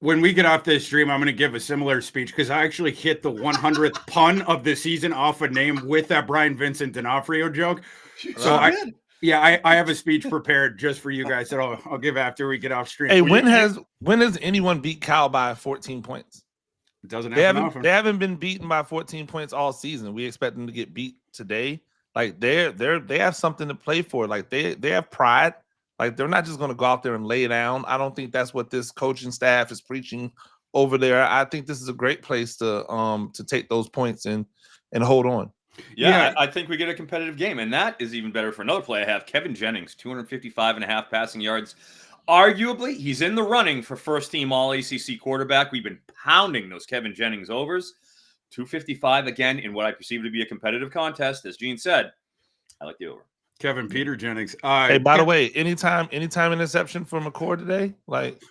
When we get off this stream, I'm going to give a similar speech because I actually hit the 100th pun of the season off a name with that Brian Vincent D'Onofrio joke. So I have a speech prepared just for you guys that I'll give after we get off stream. Hey, when has anyone beat Cal by 14 points? It doesn't happen. They haven't been beaten by 14 points all season. We expect them to get beat today. Like they have something to play for. Like they have pride. Like they're not just going to go out there and lay down. I don't think that's what this coaching staff is preaching over there. I think this is a great place to take those points and hold on. Yeah, I think we get a competitive game, and that is even better for another play I have. Kevin Jennings, 255.5 passing yards. Arguably, he's in the running for first-team All-ACC quarterback. We've been pounding those Kevin Jennings overs. 255 again in what I perceive to be a competitive contest. As Gene said, I like the over. Kevin Peter Jennings. Hey, by the way, anytime interception for McCord today, like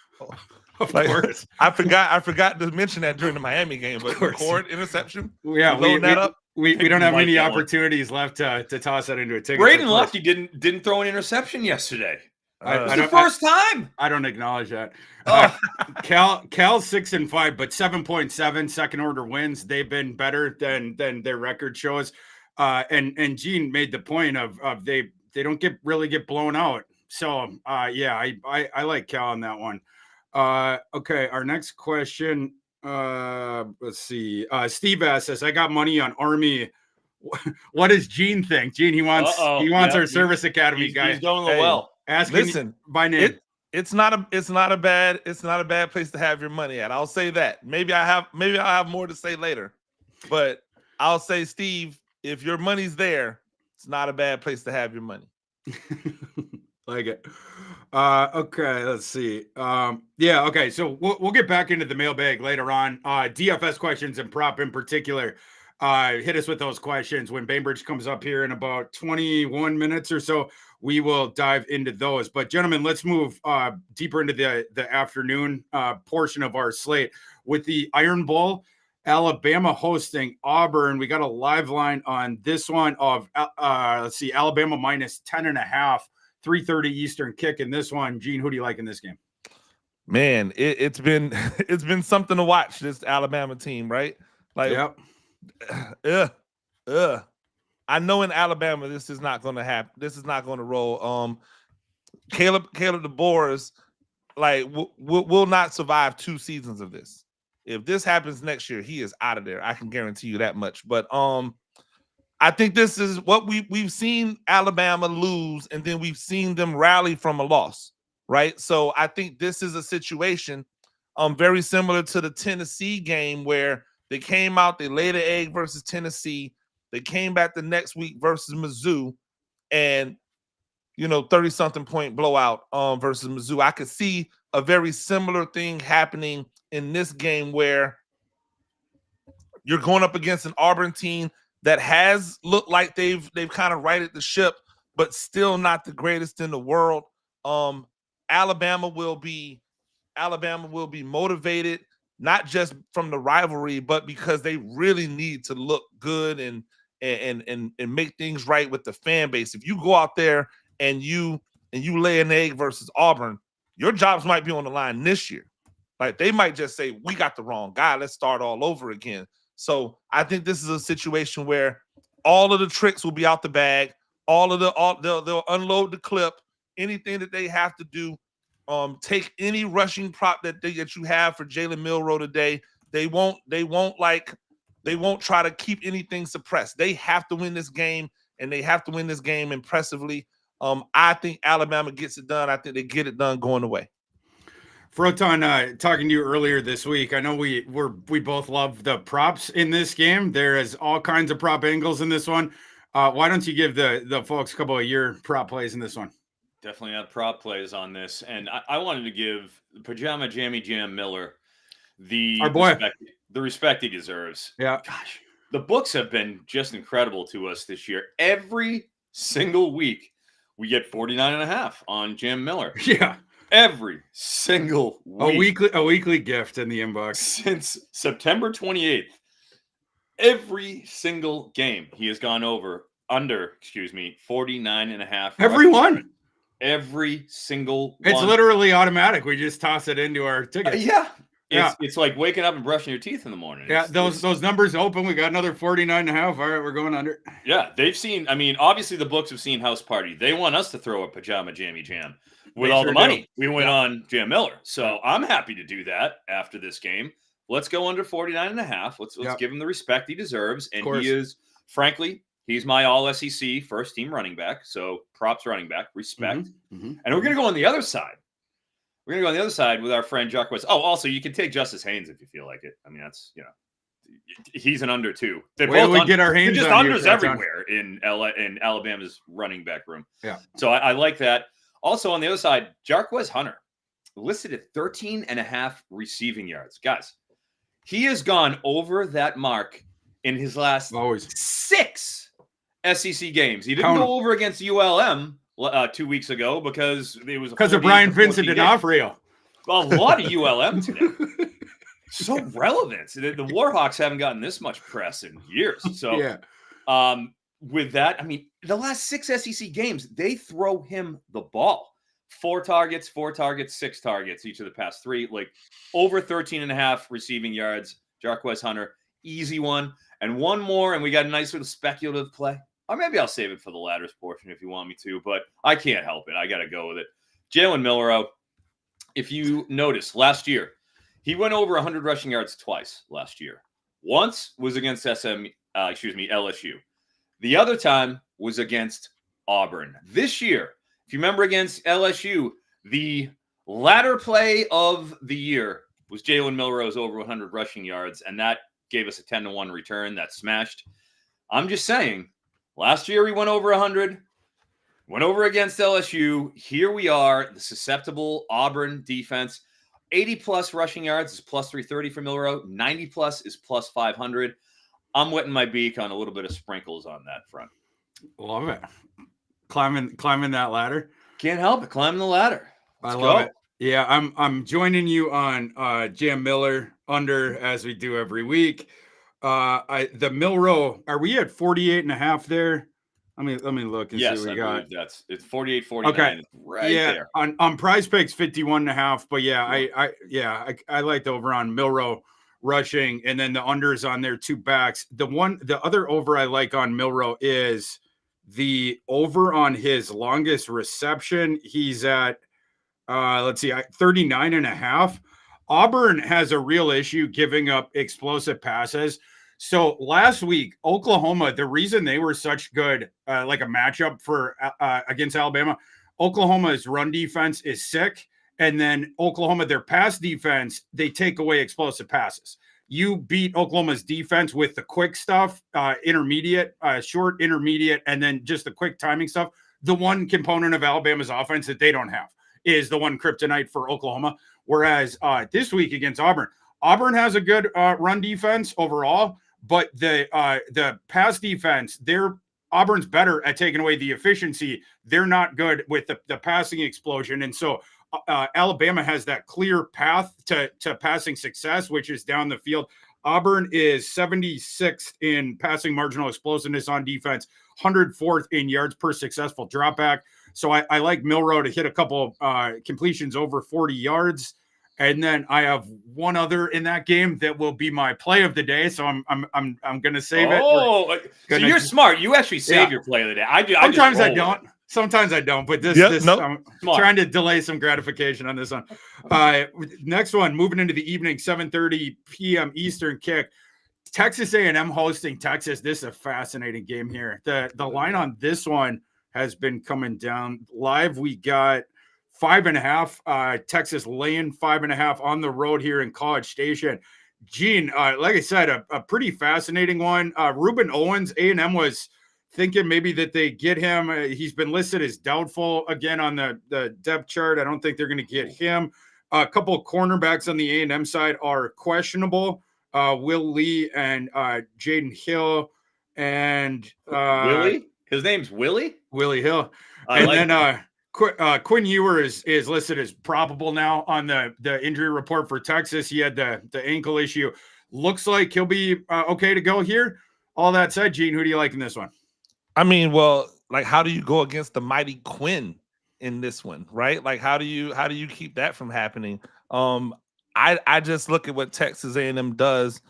course. I forgot to mention that during the Miami game, but McCord interception. Yeah, we don't have many opportunities left to toss that into a ticket. Braden Lefty didn't throw an interception yesterday. It's the first time. I don't acknowledge that. Cal's 6-5, but 7.7 second order wins. They've been better than their record shows. And Gene made the point of they don't really get blown out. So I like Cal on that one. Okay, our next question. Let's see. Steve says, I got money on Army. What does Gene think? Gene, he wants our service academy guy. He's going well. Listen, by name. It's not a bad place to have your money at. I'll say that. Maybe I'll have more to say later. But I'll say, Steve, if your money's there, it's not a bad place to have your money. Like it. Okay, let's see. Okay. So we'll get back into the mailbag later on. DFS questions and prop in particular. Hit us with those questions when Bainbridge comes up here in about 21 minutes or so. We will dive into those. But gentlemen, let's move deeper into the afternoon portion of our slate with the Iron Bowl. Alabama hosting Auburn. We got a live line on this one of Alabama minus 10.5, 3:30 Eastern kick in this one. Gene, who do you like in this game? Man, it's been something to watch, this Alabama team, right? Like, I know in Alabama this is not going to happen. This is not going to roll. Caleb DeBoer will not survive 2 seasons of this. If this happens next year, he is out of there. I can guarantee you that much. But I think this is what we've seen Alabama lose, and then we've seen them rally from a loss, right? So I think this is a situation very similar to the Tennessee game where they came out, they laid an egg versus Tennessee. They came back the next week versus Mizzou, and 30-something point blowout versus Mizzou. I could see a very similar thing happening in this game where you're going up against an Auburn team that has looked like they've kind of righted the ship, but still not the greatest in the world. Alabama will be motivated, not just from the rivalry, but because they really need to look good and make things right with the fan base. If you go out there and you lay an egg versus Auburn, your jobs might be on the line this year. Like they might just say, we got the wrong guy. Let's start all over again. So I think this is a situation where all of the tricks will be out the bag. They'll unload the clip. Anything that they have to do, take any rushing prop that you have for Jalen Milroe today. They won't try to keep anything suppressed. They have to win this game, and they have to win this game impressively. I think Alabama gets it done. I think they get it done going away. Froton, talking to you earlier this week, I know we both love the props in this game. There is all kinds of prop angles in this one. Why don't you give the folks a couple of your prop plays in this one? Definitely have prop plays on this, and I wanted to give Pajama Jammy Jam Miller the respect he deserves. Yeah, gosh, the books have been just incredible to us this year. Every single week, we get 49.5 on Jam Miller. Yeah. Every single week. A weekly gift in the inbox. Since September 28th, every single game he has gone under 49.5. Every one. Every single one. It's literally automatic. We just toss it into our ticket. Yeah. It's like waking up and brushing your teeth in the morning. Yeah, those numbers open. We got another 49.5. All right, we're going under. Yeah, they've seen. I mean, obviously the books have seen House Party. They want us to throw a pajama jammy jam with all the money we went on Jam Miller. So I'm happy to do that after this game. Let's go under 49.5. Let's give him the respect he deserves. And he is, frankly, he's my all SEC first team running back. So props running back, respect. And we're going to go on the other side. We're going to go on the other side with our friend Jacques. Oh, also, you can take Justice Haynes if you feel like it. I mean, that's, he's an under too. They both get our Haynes just unders everywhere in Alabama's running back room. Yeah. So I like that. Also, on the other side, Jarquez Hunter listed at 13.5 receiving yards. Guys, he has gone over that mark in his last 6 SEC games. He didn't go over against ULM 2 weeks ago because it was of Brian Vincent D'Onofrio. A lot of ULM today. So relevant. The Warhawks haven't gotten this much press in years. So with that, I mean, the last 6 SEC games, they throw him the ball. 4 targets, 6 targets each of the past 3. Like over 13.5 receiving yards. Jarquez Hunter, easy one. And one more, and we got a nice little speculative play. Or maybe I'll save it for the ladders portion if you want me to, but I can't help it. I got to go with it. Jalen Milroe, if you notice, last year, he went over 100 rushing yards twice last year. Once was against LSU. The other time was against Auburn. This year, if you remember against LSU, the latter play of the year was Jalen Milroe's over 100 rushing yards, and that gave us a 10-1 return that smashed. I'm just saying, last year he went over 100, went over against LSU. Here we are, the susceptible Auburn defense. 80-plus rushing yards is plus 330 for Milroe. 90-plus is plus 500. I'm wetting my beak on a little bit of sprinkles on that front. Love it. Climbing that ladder. Can't help it. Climbing the ladder. I love it. Yeah, I'm joining you on Jam Miller under, as we do every week. The Milroe, are we at 48.5 there? Let me look and see what we got. It's 48, 49. Okay. Right there. On Prize Picks 51.5, but I like the over on Milroe rushing, and then the unders on their 2 backs. The other over I like on Milroe is the over on his longest reception. He's at 39.5. Auburn has a real issue giving up explosive passes. So last week, Oklahoma, the reason they were such good, like a matchup for against Alabama, Oklahoma's run defense is sick. And then Oklahoma, their pass defense, they take away explosive passes. You beat Oklahoma's defense with the quick stuff, intermediate, short, intermediate, and then just the quick timing stuff. The one component of Alabama's offense that they don't have is the one kryptonite for Oklahoma. Whereas this week against Auburn has a good run defense overall, but the pass defense, Auburn's better at taking away the efficiency. They're not good with the passing explosion. And so Alabama has that clear path to passing success, which is down the field. Auburn is 76th in passing marginal explosiveness on defense, 104th in yards per successful dropback. So I like Milroe to hit a couple completions over 40 yards. And then I have one other in that game that will be my play of the day. So I'm going to save it. Oh, so you're smart. You actually save your play of the day. Sometimes I don't. Sometimes I don't. But I'm trying to delay some gratification on this one. Next one, moving into the evening, 7:30 p.m. Eastern kick. Texas A&M hosting Texas. This is a fascinating game here. The line on this one has been coming down. Live, we got 5.5. Texas laying 5.5 on the road here in College Station. Gene, like I said, a pretty fascinating one. Reuben Owens, A&M was thinking maybe that they get him. He's been listed as doubtful again on the depth chart. I don't think they're going to get him. A couple of cornerbacks on the A&M side are questionable. Will Lee and Jaden Hill and Willie. His name's Willie Hill. Quinn Ewer is listed as probable now on the injury report for Texas. He had the ankle issue. Looks like he'll be okay to go here. All that said, Gene, who do you like in this one? I mean, well, like, how do you go against the mighty Quinn in this one, right? Like, how do you keep that from happening? I just look at what Texas A&M does.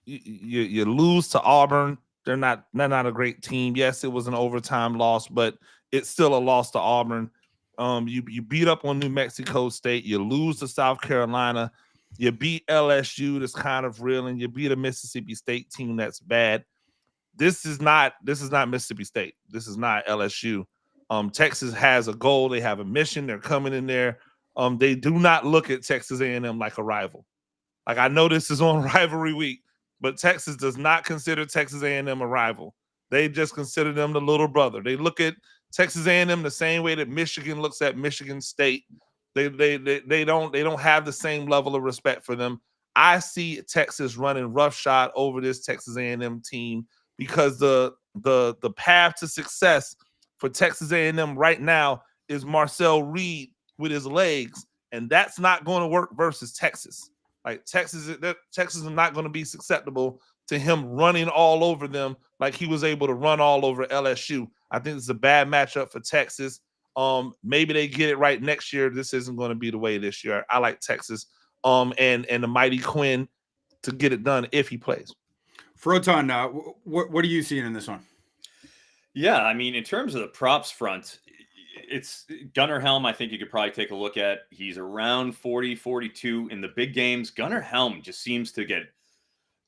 You lose to Auburn. They're not a great team. Yes, it was an overtime loss, but it's still a loss to Auburn. You beat up on New Mexico State. You lose to South Carolina. You beat LSU, that's kind of real, and you beat a Mississippi State team that's bad. This is not Mississippi State. This is not LSU. Texas has a goal. They have a mission. They're coming in there. They do not look at Texas A&M like a rival. Like, I know this is on rivalry week, but Texas does not consider Texas A&M a rival. They just consider them the little brother. They look at Texas A&M the same way that Michigan looks at Michigan State. They don't have the same level of respect for them. I see Texas running roughshod over this Texas A&M team because the path to success for Texas A&M right now is Marcel Reed with his legs, and that's not going to work versus Texas. Like, Texas is not going to be susceptible to him running all over them like he was able to run all over LSU. I think it's a bad matchup for Texas. Maybe they get it right next year. This isn't going to be the way this year. I like Texas and the mighty Quinn to get it done if he plays. Froton, what are you seeing in this one? Yeah, I mean, in terms of the props front, it's Gunnar Helm. I think you could probably take a look at. He's around 40, 42 in the big games. Gunnar Helm just seems to get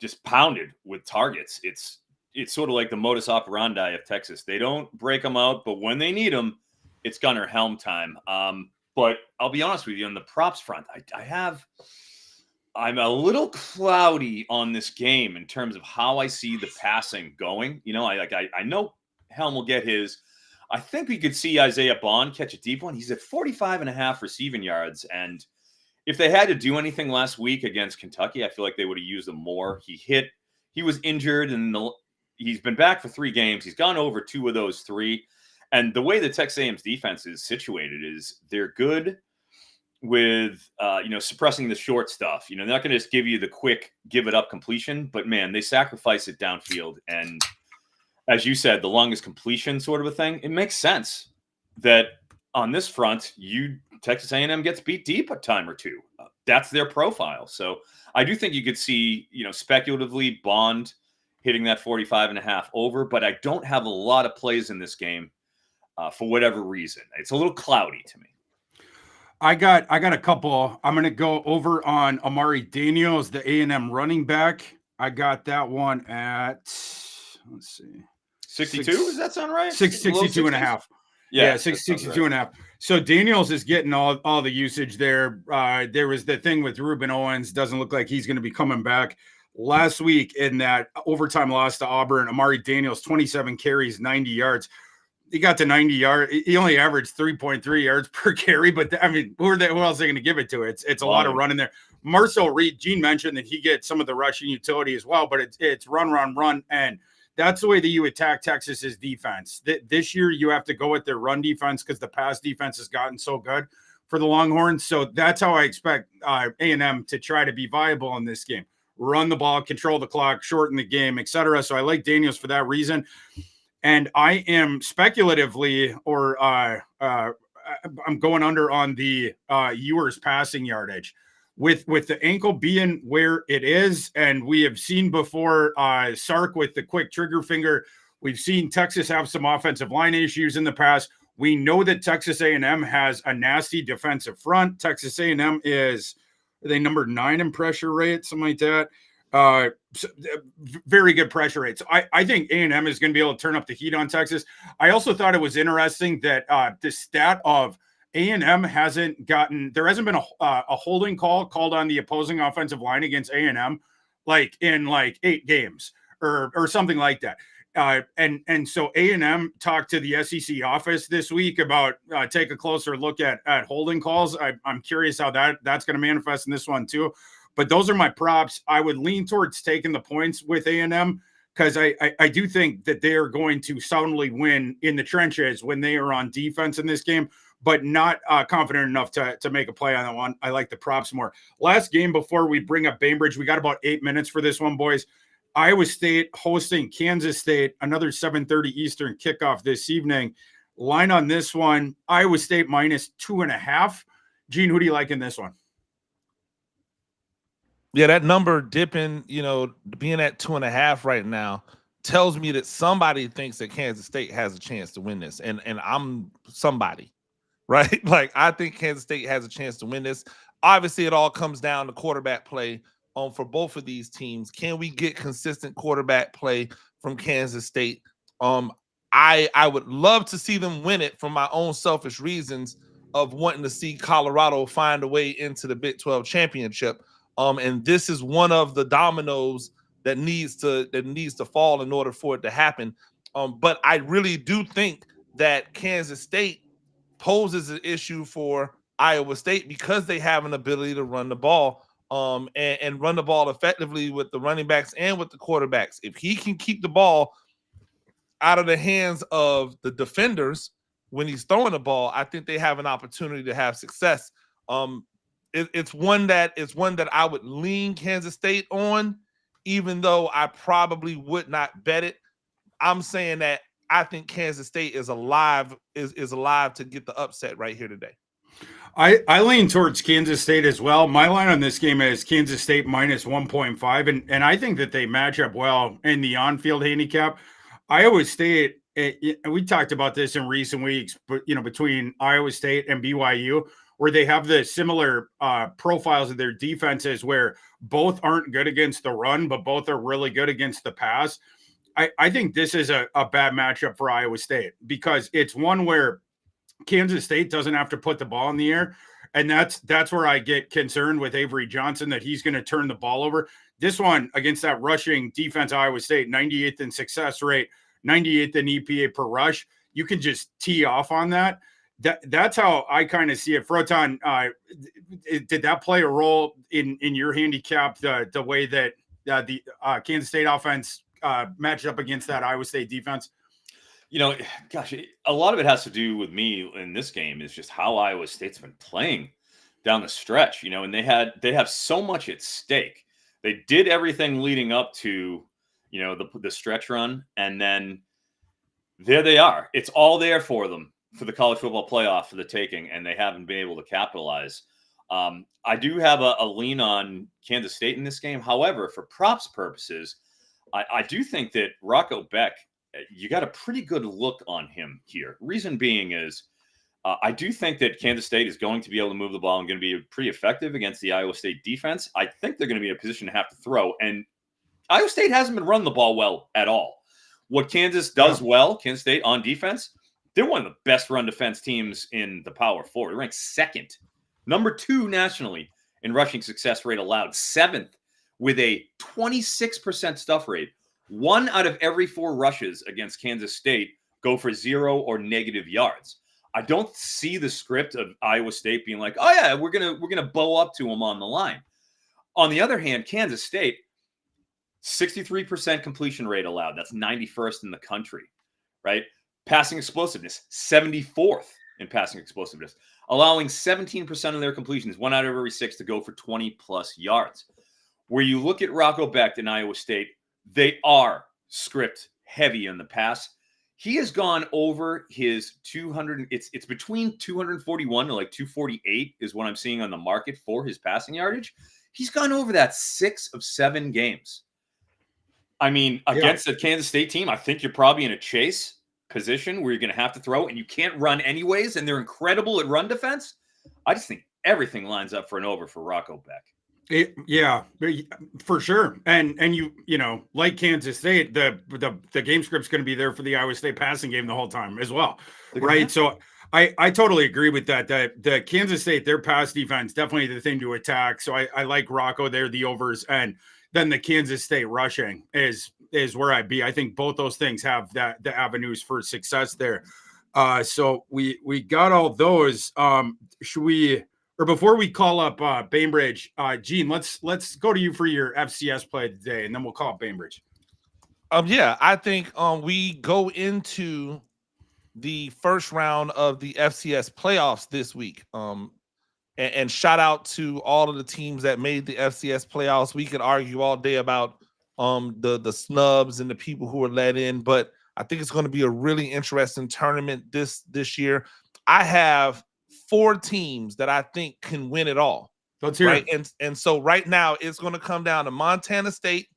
just pounded with targets. It's sort of like the modus operandi of Texas. They don't break them out, but when they need them, it's Gunnar Helm time. But I'll be honest with you, on the props front, I'm a little cloudy on this game in terms of how I see the passing going. You know, I know Helm will get his. I think we could see Isaiah Bond catch a deep one. He's at 45.5 receiving yards. And if they had to do anything last week against Kentucky, I feel like they would have used him more. He was injured, and he's been back for 3 games. He's gone over 2 of those 3. And the way the Texas A&M's defense is situated is they're good with, suppressing the short stuff. You know, they're not going to just give you the quick give it up completion, but man, they sacrifice it downfield. And as you said, the longest completion sort of a thing. It makes sense that on this front, Texas A&M gets beat deep a time or two. That's their profile. So I do think you could see, speculatively Bond hitting that 45.5 over, but I don't have a lot of plays in this game for whatever reason. It's a little cloudy to me. I got a couple. I'm going to go over on Amari Daniels, the A&M running back. I got that one at, let's see. 62? Does that sound right? 62 and a half. Yeah, 62 right. and a half. So Daniels is getting all the usage there. There was the thing with Ruben Owens. Doesn't look like he's going to be coming back. Last week in that overtime loss to Auburn, Amari Daniels, 27 carries, 90 yards. He got to 90 yards. He only averaged 3.3 yards per carry, but who else are they going to give it to? It's a lot of running there. Marcel Reed, Gene mentioned that he gets some of the rushing utility as well, but it's run. And that's the way that you attack Texas's defense. This year, you have to go with their run defense because the pass defense has gotten so good for the Longhorns. So that's how I expect A&M to try to be viable in this game. Run the ball, control the clock, shorten the game, etc. So I like Daniels for that reason. And I am speculatively, I'm going under on the Ewers passing yardage. With the ankle being where it is, and we have seen before Sark with the quick trigger finger. We've seen Texas have some offensive line issues in the past. We know that Texas A&M has a nasty defensive front. Texas A&M are they number 9 in pressure rate, something like that. Very good pressure rates. I think A&M is going to be able to turn up the heat on Texas. I also thought it was interesting that the stat of A&M there hasn't been a holding call called on the opposing offensive line against A&M in 8 games or something like that. And so A&M talked to the SEC office this week about take a closer look at holding calls. I'm curious how that's going to manifest in this one too. But those are my props. I would lean towards taking the points with A&M because I do think that they are going to soundly win in the trenches when they are on defense in this game, but not confident enough to make a play on that one. I like the props more. Last game before we bring up Bainbridge, we got about 8 minutes for this one, boys. Iowa State hosting Kansas State, another 7:30 Eastern kickoff this evening. Line on this one, Iowa State -2.5. Gene, who do you like in this one? Yeah, that number dipping, being at 2.5 right now tells me that somebody thinks that Kansas State has a chance to win this. And I'm somebody, right? Like, I think Kansas State has a chance to win this. Obviously, it all comes down to quarterback play for both of these teams. Can we get consistent quarterback play from Kansas State? I would love to see them win it for my own selfish reasons of wanting to see Colorado find a way into the Big 12 championship. And this is one of the dominoes that needs to fall in order for it to happen. But I really do think that Kansas State poses an issue for Iowa State because they have an ability to run the ball and run the ball effectively with the running backs and with the quarterbacks. If he can keep the ball out of the hands of the defenders when he's throwing the ball, I think they have an opportunity to have success. It's one that I would lean Kansas State on, even though I probably would not bet it. I'm saying that I think Kansas State is alive to get the upset right here today. I lean towards Kansas State as well. My line on this game is Kansas State minus 1.5, and I think that they match up well in the on-field handicap. Iowa State, we talked about this in recent weeks, but between Iowa State and BYU, where they have the similar profiles of their defenses, where both aren't good against the run, but both are really good against the pass. I think this is a bad matchup for Iowa State because it's one where Kansas State doesn't have to put the ball in the air. And that's where I get concerned with Avery Johnson, that he's going to turn the ball over. This one against that rushing defense, Iowa State, 98th in success rate, 98th in EPA per rush. You can just tee off on that. That's how I kind of see it. Froton, did that play a role in your handicap, the way that the Kansas State offense matched up against that Iowa State defense? Gosh, a lot of it has to do with me in this game is just how Iowa State's been playing down the stretch, and they have so much at stake. They did everything leading up to, the stretch run, and then there they are. It's all there for them for the college football playoff for the taking, and they haven't been able to capitalize. I do have a lean on Kansas State in this game. However, for props purposes, I do think that Rocco Beck, you got a pretty good look on him here. Reason being is I do think that Kansas State is going to be able to move the ball and going to be pretty effective against the Iowa State defense. I think they're going to be in a position to have to throw, and Iowa State hasn't been running the ball well at all. What Kansas does well, Kansas State on defense, they're one of the best run defense teams in the Power Four. They're ranked second, number 2 nationally in rushing success rate allowed, 7th with a 26% stuff rate. 1 out of every 4 rushes against Kansas State go for 0 or negative yards. I don't see the script of Iowa State being like, oh yeah, we're gonna bow up to them on the line. On the other hand, Kansas State, 63% completion rate allowed. That's 91st in the country, right? Passing explosiveness, 74th in passing explosiveness, allowing 17% of their completions, 1 out of every 6, to go for 20 plus yards. Where you look at Rocco Becht in Iowa State, they are script heavy in the pass. He has gone over his 200. It's between 241 to like 248 is what I'm seeing on the market for his passing yardage. He's gone over that 6 of 7 games. I mean, against the Kansas State team, I think you're probably in a chase position where you're going to have to throw, and you can't run anyways, and they're incredible at run defense. I just think everything lines up for an over for Rocco Becht. Yeah, for sure. And you like Kansas State, the game script's going to be there for the Iowa State passing game the whole time as well, right? So I totally agree with that. The Kansas State, their pass defense, definitely the thing to attack. So I like Rocco there, the overs, and then the Kansas State rushing is where I'd be. I think both those things have the avenues for success there. So we got all those. Should we? Or before we call up Bainbridge, Gene, let's go to you for your FCS play today, and then we'll call up Bainbridge. Yeah, I think we go into the first round of the FCS playoffs this week. And shout out to all of the teams that made the FCS playoffs. We could argue all day about the snubs and the people who were let in, but I think it's going to be a really interesting tournament this year. I have 4 teams that I think can win it all. Let's hear it. And so right now it's going to come down to Montana State,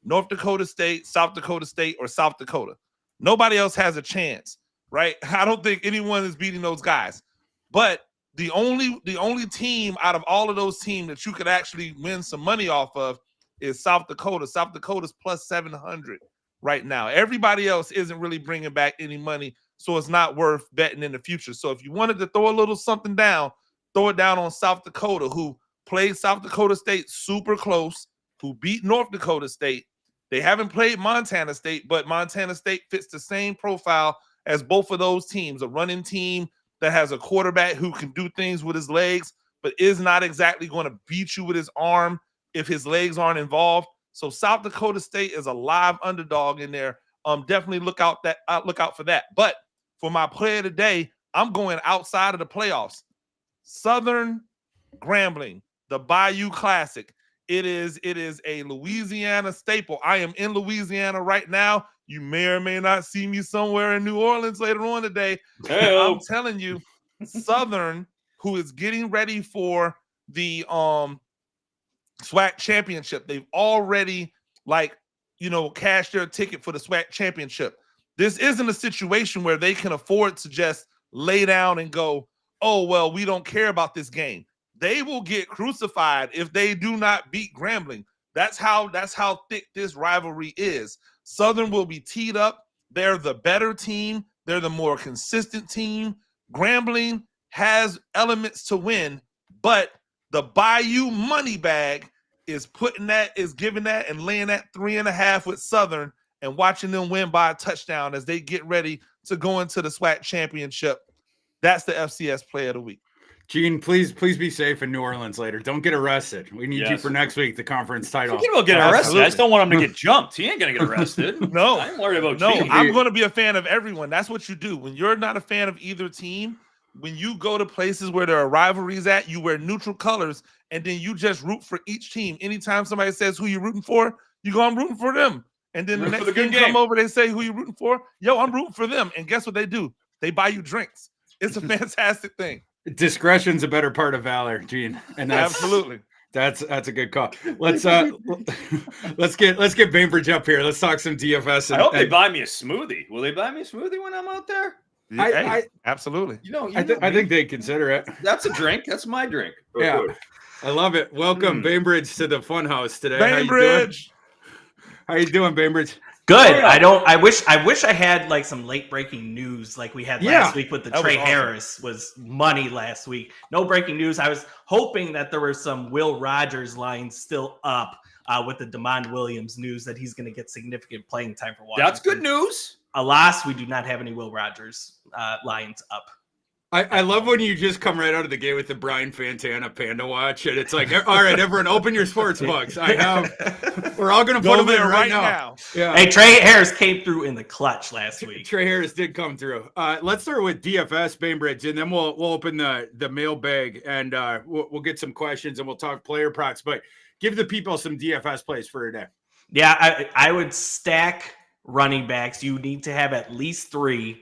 North Dakota State, South Dakota State, or South Dakota. Nobody else has a chance, right? I don't think anyone is beating those guys. But the only team out of all of those teams that you could actually win some money off of is South Dakota. South Dakota's plus 700 right now. Everybody else isn't really bringing back any money, so it's not worth betting in the future. So if you wanted to throw a little something down, throw it down on South Dakota, who played South Dakota State super close, who beat North Dakota State. They haven't played Montana State, but Montana State fits the same profile as both of those teams, a running team that has a quarterback who can do things with his legs, but is not exactly going to beat you with his arm if his legs aren't involved. So South Dakota State is a live underdog in there. Definitely look out for that. But for my play of the day, I'm going outside of the playoffs. Southern Grambling, the Bayou Classic. It is a Louisiana staple. I am in Louisiana right now. You may or may not see me somewhere in New Orleans later on today. I'm telling you, Southern, who is getting ready for the SWAC championship, they've already cashed their ticket for the SWAC championship. This isn't a situation where they can afford to just lay down and go, oh, well, we don't care about this game. They will get crucified if they do not beat Grambling. That's how thick this rivalry is. Southern will be teed up. They're the better team. They're the more consistent team. Grambling has elements to win, but the Bayou money bag is giving that and laying that 3.5 with Southern and watching them win by a touchdown as they get ready to go into the SWAC championship. That's the FCS play of the week. Gene, please be safe in New Orleans later. Don't get arrested. We need you for next week, the conference title. Forget about getting arrested. I just don't want him to get jumped. He ain't going to get arrested. No. I'm worried about Gene. I'm going to be a fan of everyone. That's what you do. When you're not a fan of either team, when you go to places where there are rivalries at, you wear neutral colors, and then you just root for each team. Anytime somebody says who you're rooting for, you go, I'm rooting for them. And then the next team come over, they say who you rooting for. Yo, I'm rooting for them. And guess what they do? They buy you drinks. It's a fantastic thing. Discretion's a better part of valor, Gene, and that's absolutely that's a good call. Let's get Bainbridge up here. Let's talk some DFS. I hope they buy me a smoothie. Will they buy me a smoothie when I'm out there? I absolutely. I think they consider it. That's a drink. That's my drink. Yeah, I love it. Welcome, Bainbridge, to the Funhouse today. Bainbridge, how you doing, Bainbridge? Good. I wish I had like some late breaking news like we had last week with the Trey Harris was money last week. No breaking news. I was hoping that there were some Will Rogers lines still up with the Damon Williams news that he's going to get significant playing time for Washington. That's good news. Alas, we do not have any Will Rogers lines up. I love when you just come right out of the gate with the Brian Fantana Panda Watch, and it's like, all right, everyone, open your sports books. We're all going to put them in right now. Yeah. Hey, Trey Harris came through in the clutch last week. Trey Harris did come through. Let's start with DFS, Bainbridge, and then we'll open the mailbag, and we'll get some questions, and we'll talk player props. But give the people some DFS plays for today. Yeah, I would stack running backs. You need to have at least 3.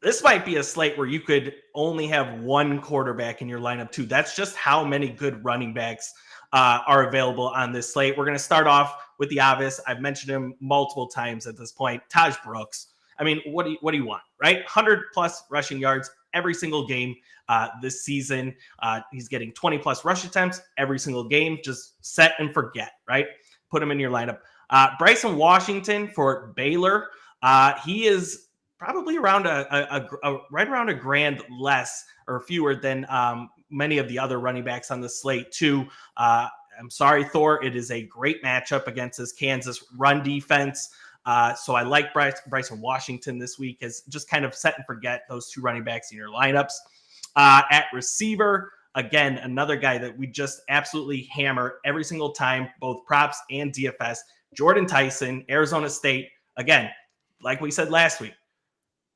This might be a slate where you could only have one quarterback in your lineup too. That's just how many good running backs are available on this slate. We're going to start off with the obvious. I've mentioned him multiple times at this point. Taj Brooks. I mean, what do you want, right? 100 plus rushing yards every single game this season. He's getting 20 plus rush attempts every single game. Just set and forget, right? Put him in your lineup. Bryson Washington for Baylor. He is probably around right around a grand less or fewer than many of the other running backs on the slate too. I'm sorry, Thor. It is a great matchup against this Kansas run defense. So I like Bryson Washington this week as just kind of set and forget those 2 running backs in your lineups. At receiver, again, another guy that we just absolutely hammer every single time, both props and DFS. Jordan Tyson, Arizona State. Again, like we said last week,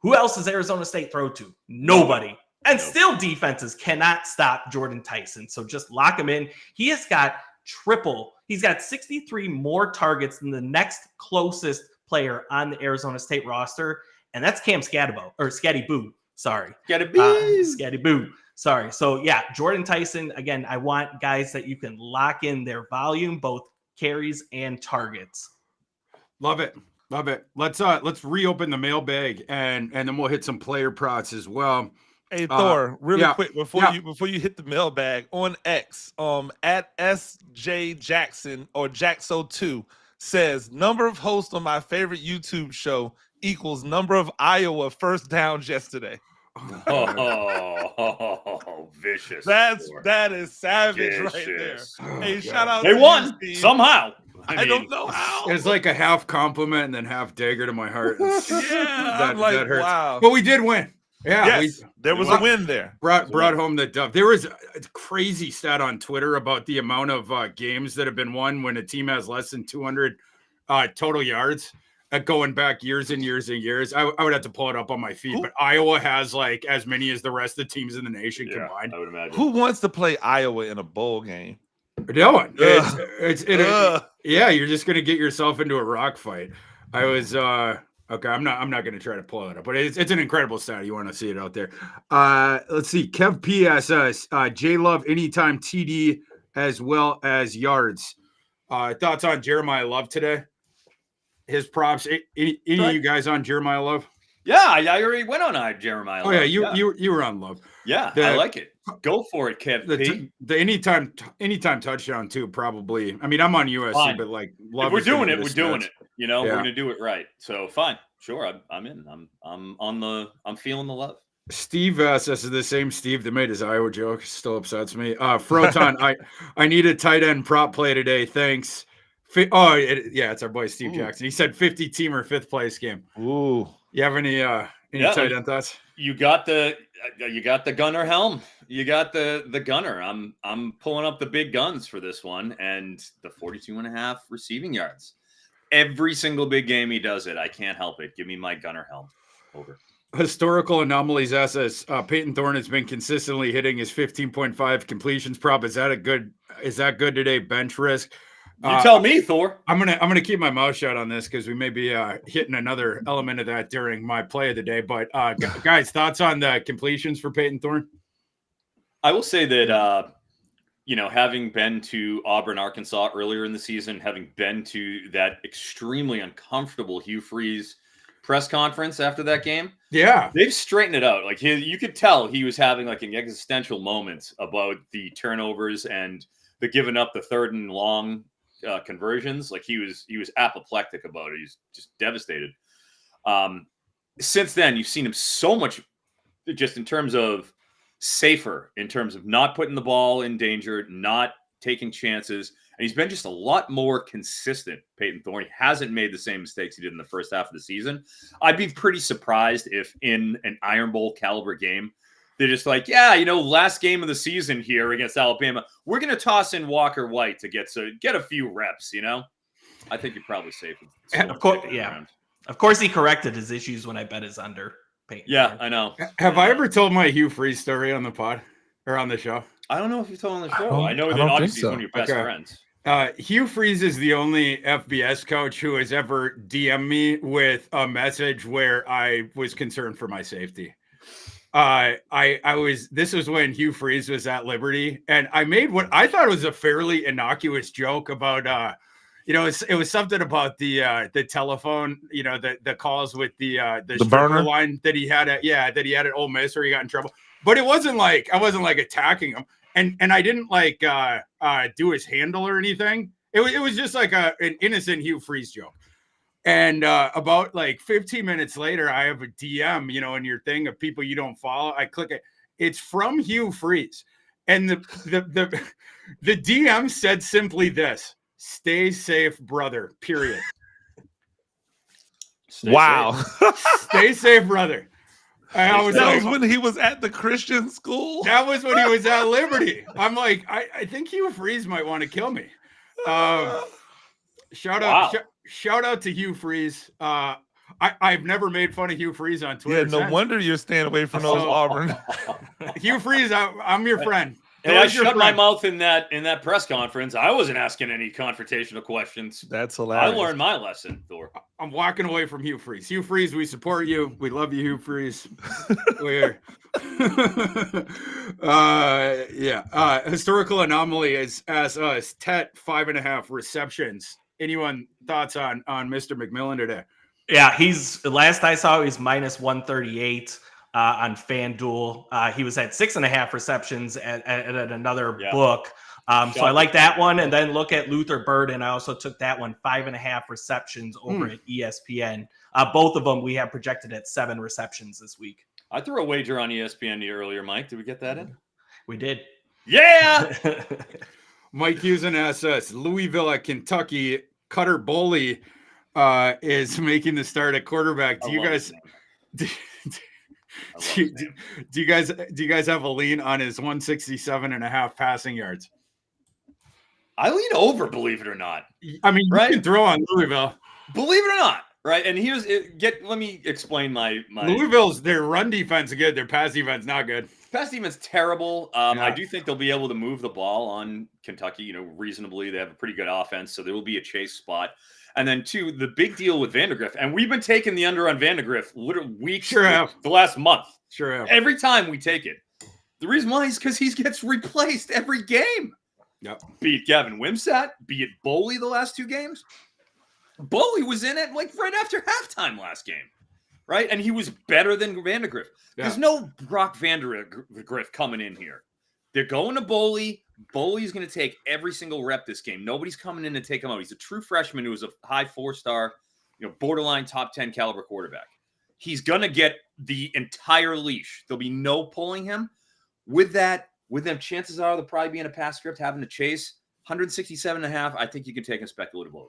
who else does Arizona State throw to? Nobody. And still defenses cannot stop Jordan Tyson. So just lock him in. He has got he's got 63 more targets than the next closest player on the Arizona State roster. And that's Cam Scatty Boo. Sorry. Scatty Boo. Scatty Boo. Sorry. So yeah, Jordan Tyson, again, I want guys that you can lock in their volume, both carries and targets. Love it. Love it. Let's reopen the mailbag and then we'll hit some player props as well. Hey Thor, really yeah, quick before you hit the mailbag on X, at SJ Jackson or Jaxo2 says number of hosts on my favorite YouTube show equals number of Iowa first downs yesterday. Oh, vicious. That is savage right there. Vicious. Hey, shout out They to won you, Steve. somehow. I don't know how. It's like a half compliment and then half dagger to my heart. I'm like, that hurts. wow. But we did win. Yeah, yes, there was a win there. Brought home the dub. There was a crazy stat on Twitter about the amount of games that have been won when a team has less than 200 total yards. Going back years and years and years. I would have to pull it up on my feed, but Iowa has like as many as the rest of the teams in the nation combined. I would imagine. Who wants to play Iowa in a bowl game? No one. Yeah, you're just gonna get yourself into a rock fight. I was okay. I'm not gonna try to pull it up, but it's an incredible stat. You want to see it out there. Let's see. Kev P asks J Love anytime TD as well as yards. Thoughts on Jeremiah Love today? His props. Any of you guys on Jeremiah Love? Yeah, I already went on Jeremiah Love. Oh yeah, you were on Love. Yeah, I like it. Go for it, Kev. The anytime touchdown too. Probably. I mean, I'm on USC, fine. But like, Love. If we're doing it. We're doing it. You know, Yeah. we're gonna do it right. So fine, sure. I'm in. I'm feeling the love. Steve this is the same Steve that made his Iowa joke. Still upsets me. Froton, I need a tight end prop play today. Thanks. It's our boy Steve Jackson. He said 50 teamer 5th place game. Ooh. You have any tight end thoughts? You got the gunner helm. You got the gunner. I'm pulling up the big guns for this one and the 42.5 receiving yards. Every single big game he does it. I can't help it. Give me my gunner helm. Over. Historical anomalies SS. Peyton Thorne has been consistently hitting his 15.5 completions prop. Is that good today? Bench risk. You tell me, Thor. I'm gonna keep my mouth shut on this because we may be hitting another element of that during my play of the day. But guys, thoughts on the completions for Peyton Thorne? I will say that having been to Auburn, Arkansas earlier in the season, having been to that extremely uncomfortable Hugh Freeze press conference after that game, yeah, they've straightened it out. Like you could tell he was having like an existential moment about the turnovers and the giving up the 3rd and long. Conversions. Like he was apoplectic about it. He's just devastated. Since then, you've seen him so much just in terms of safer, in terms of not putting the ball in danger, not taking chances. And he's been just a lot more consistent, Peyton Thorne. He hasn't made the same mistakes he did in the first half of the season. I'd be pretty surprised if in an Iron Bowl caliber game, they're just like, last game of the season here against Alabama, we're going to toss in Walker White to get a few reps, I think you're probably safe. Of course, yeah. Of course, he corrected his issues when I bet his under. Peyton. Yeah, I know. Have I ever told my Hugh Freeze story on the pod or on the show? I don't know if you've told on the show. I know that obviously he's one of your best friends. Hugh Freeze is the only FBS coach who has ever DM'd me with a message where I was concerned for my safety. This was when Hugh Freeze was at Liberty, and I made what I thought was a fairly innocuous joke about it was something about the telephone, the calls with the burner line that he had at Ole Miss where he got in trouble. But I wasn't like attacking him, and I didn't do his handle or anything. It was just like an innocent Hugh Freeze joke. And about like 15 minutes later, I have a DM, in your thing of people you don't follow. I click it. It's from Hugh Freeze. And the DM said simply this: "Stay safe, brother, period." Wow. Stay safe, brother. That was when he was at the Christian school. That was when he was at Liberty. I'm like, I think Hugh Freeze might want to kill me. Shout out to Hugh Freeze. I've never made fun of Hugh Freeze on Twitter. Yeah, no wonder you're staying away from those Auburn. Hugh Freeze, I'm your friend. Hey, I shut my mouth in that press conference. I wasn't asking any confrontational questions. That's hilarious. I learned my lesson, Thor. I'm walking away from Hugh Freeze. Hugh Freeze, we support you. We love you, Hugh Freeze. We're historical anomaly as us. Tet 5.5 receptions. Anyone thoughts on Mr. McMillan today? Yeah, last I saw he's minus 138 on FanDuel. He was at 6.5 receptions at another book. So I like that one. And then look at Luther Burden. I also took that one, 5.5 receptions over at ESPN. Both of them we have projected at 7 receptions this week. I threw a wager on ESPN earlier, Mike. Did we get that in? We did. Yeah. Mike Houston asks us, Louisville at Kentucky, Cutter Boley is making the start at quarterback. Do you guys have a lean on his 167.5 passing yards? I lean over, believe it or not. I mean, you can throw on Louisville. Believe it or not. Right. And let me explain my Louisville's their run defense is good, their pass defense not good. Pass defense terrible. I do think they'll be able to move the ball on Kentucky, reasonably. They have a pretty good offense, so there will be a chase spot. And then 2, the big deal with Vandegrift, and we've been taking the under on Vandegrift literally weeks, the last month. Sure have. Every time we take it. The reason why is because he gets replaced every game. Yep. Be it Gavin Wimsatt, be it Boley the last 2 games. Boley was in it right after halftime last game, right? And he was better than Vandegrift. Yeah. There's no Brock Vandegrift coming in here. They're going to Boley. Boley's going to take every single rep this game. Nobody's coming in to take him out. He's a true freshman who was a high 4-star, borderline top 10 caliber quarterback. He's going to get the entire leash. There'll be no pulling him. With them, chances are they'll probably be in a pass script having to chase 167.5. I think you can take a speculative over.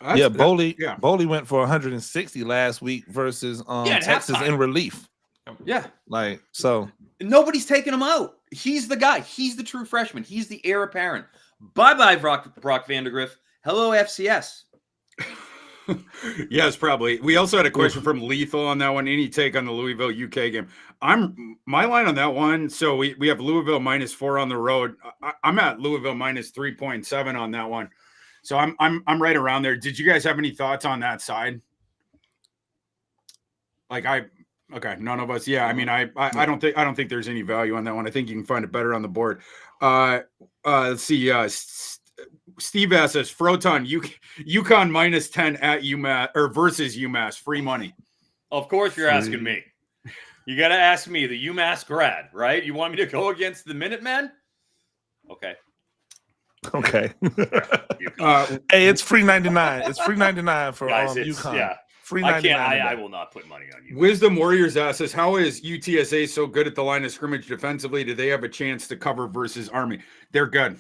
Boley went for 160 last week versus Texas in relief. Yeah. So nobody's taking him out. He's the guy. He's the true freshman. He's the heir apparent. Bye-bye, Brock Vandegrift. Hello, FCS. Yes, probably. We also had a question from Lethal on that one. Any take on the Louisville UK game? My line on that one. So we have Louisville -4 on the road. I'm at Louisville -3.7 on that one. So I'm right around there. Did you guys have any thoughts on that side? Okay, none of us. Yeah, I mean, I don't think there's any value on that one. I think you can find it better on the board. Let's see. Steve asks us, Froton, UConn -10 at UMass or versus UMass, free money. Of course, you're asking me. You got to ask me, the UMass grad, right? You want me to go against the Minutemen? Okay. Hey, it's free 99. It's free 99 for UConn. Yeah. Free 99. I will not put money on you. Wisdom Warriors asks us, how is UTSA so good at the line of scrimmage defensively? Do they have a chance to cover versus Army? They're good.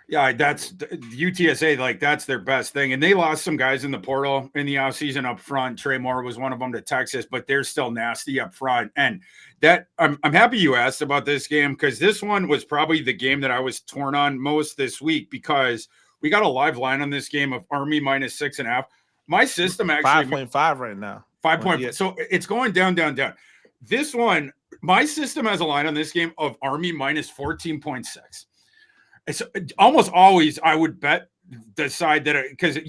Yeah, that's UTSA. That's their best thing. And they lost some guys in the portal in the offseason up front. Trey Moore was one of them to Texas, but they're still nasty up front. And that I'm happy you asked about this game, because this one was probably the game that I was torn on most this week, because we got a live line on this game of Army -6.5. My system actually 5.5 right now. 5.5. So it's going down. This one, my system has a line on this game of Army -14.6. It's almost always I would bet the side that, because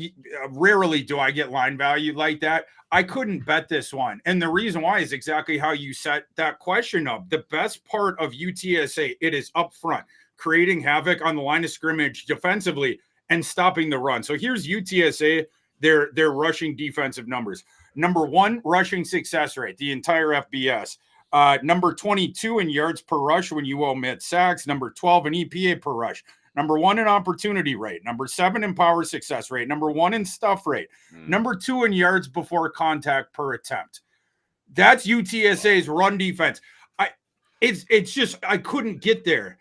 rarely do I get line value like that. I couldn't bet this one. And the reason why is exactly how you set that question up. The best part of UTSA, it is up front, creating havoc on the line of scrimmage defensively and stopping the run. So here's UTSA, their rushing defensive numbers. Number 1, rushing success rate, the entire FBS. Number 22 in yards per rush when you omit sacks. Number 12 in EPA per rush. Number 1 in opportunity rate. Number 7 in power success rate. Number 1 in stuff rate. Number 2 in yards before contact per attempt. That's UTSA's run defense. It's just I couldn't get there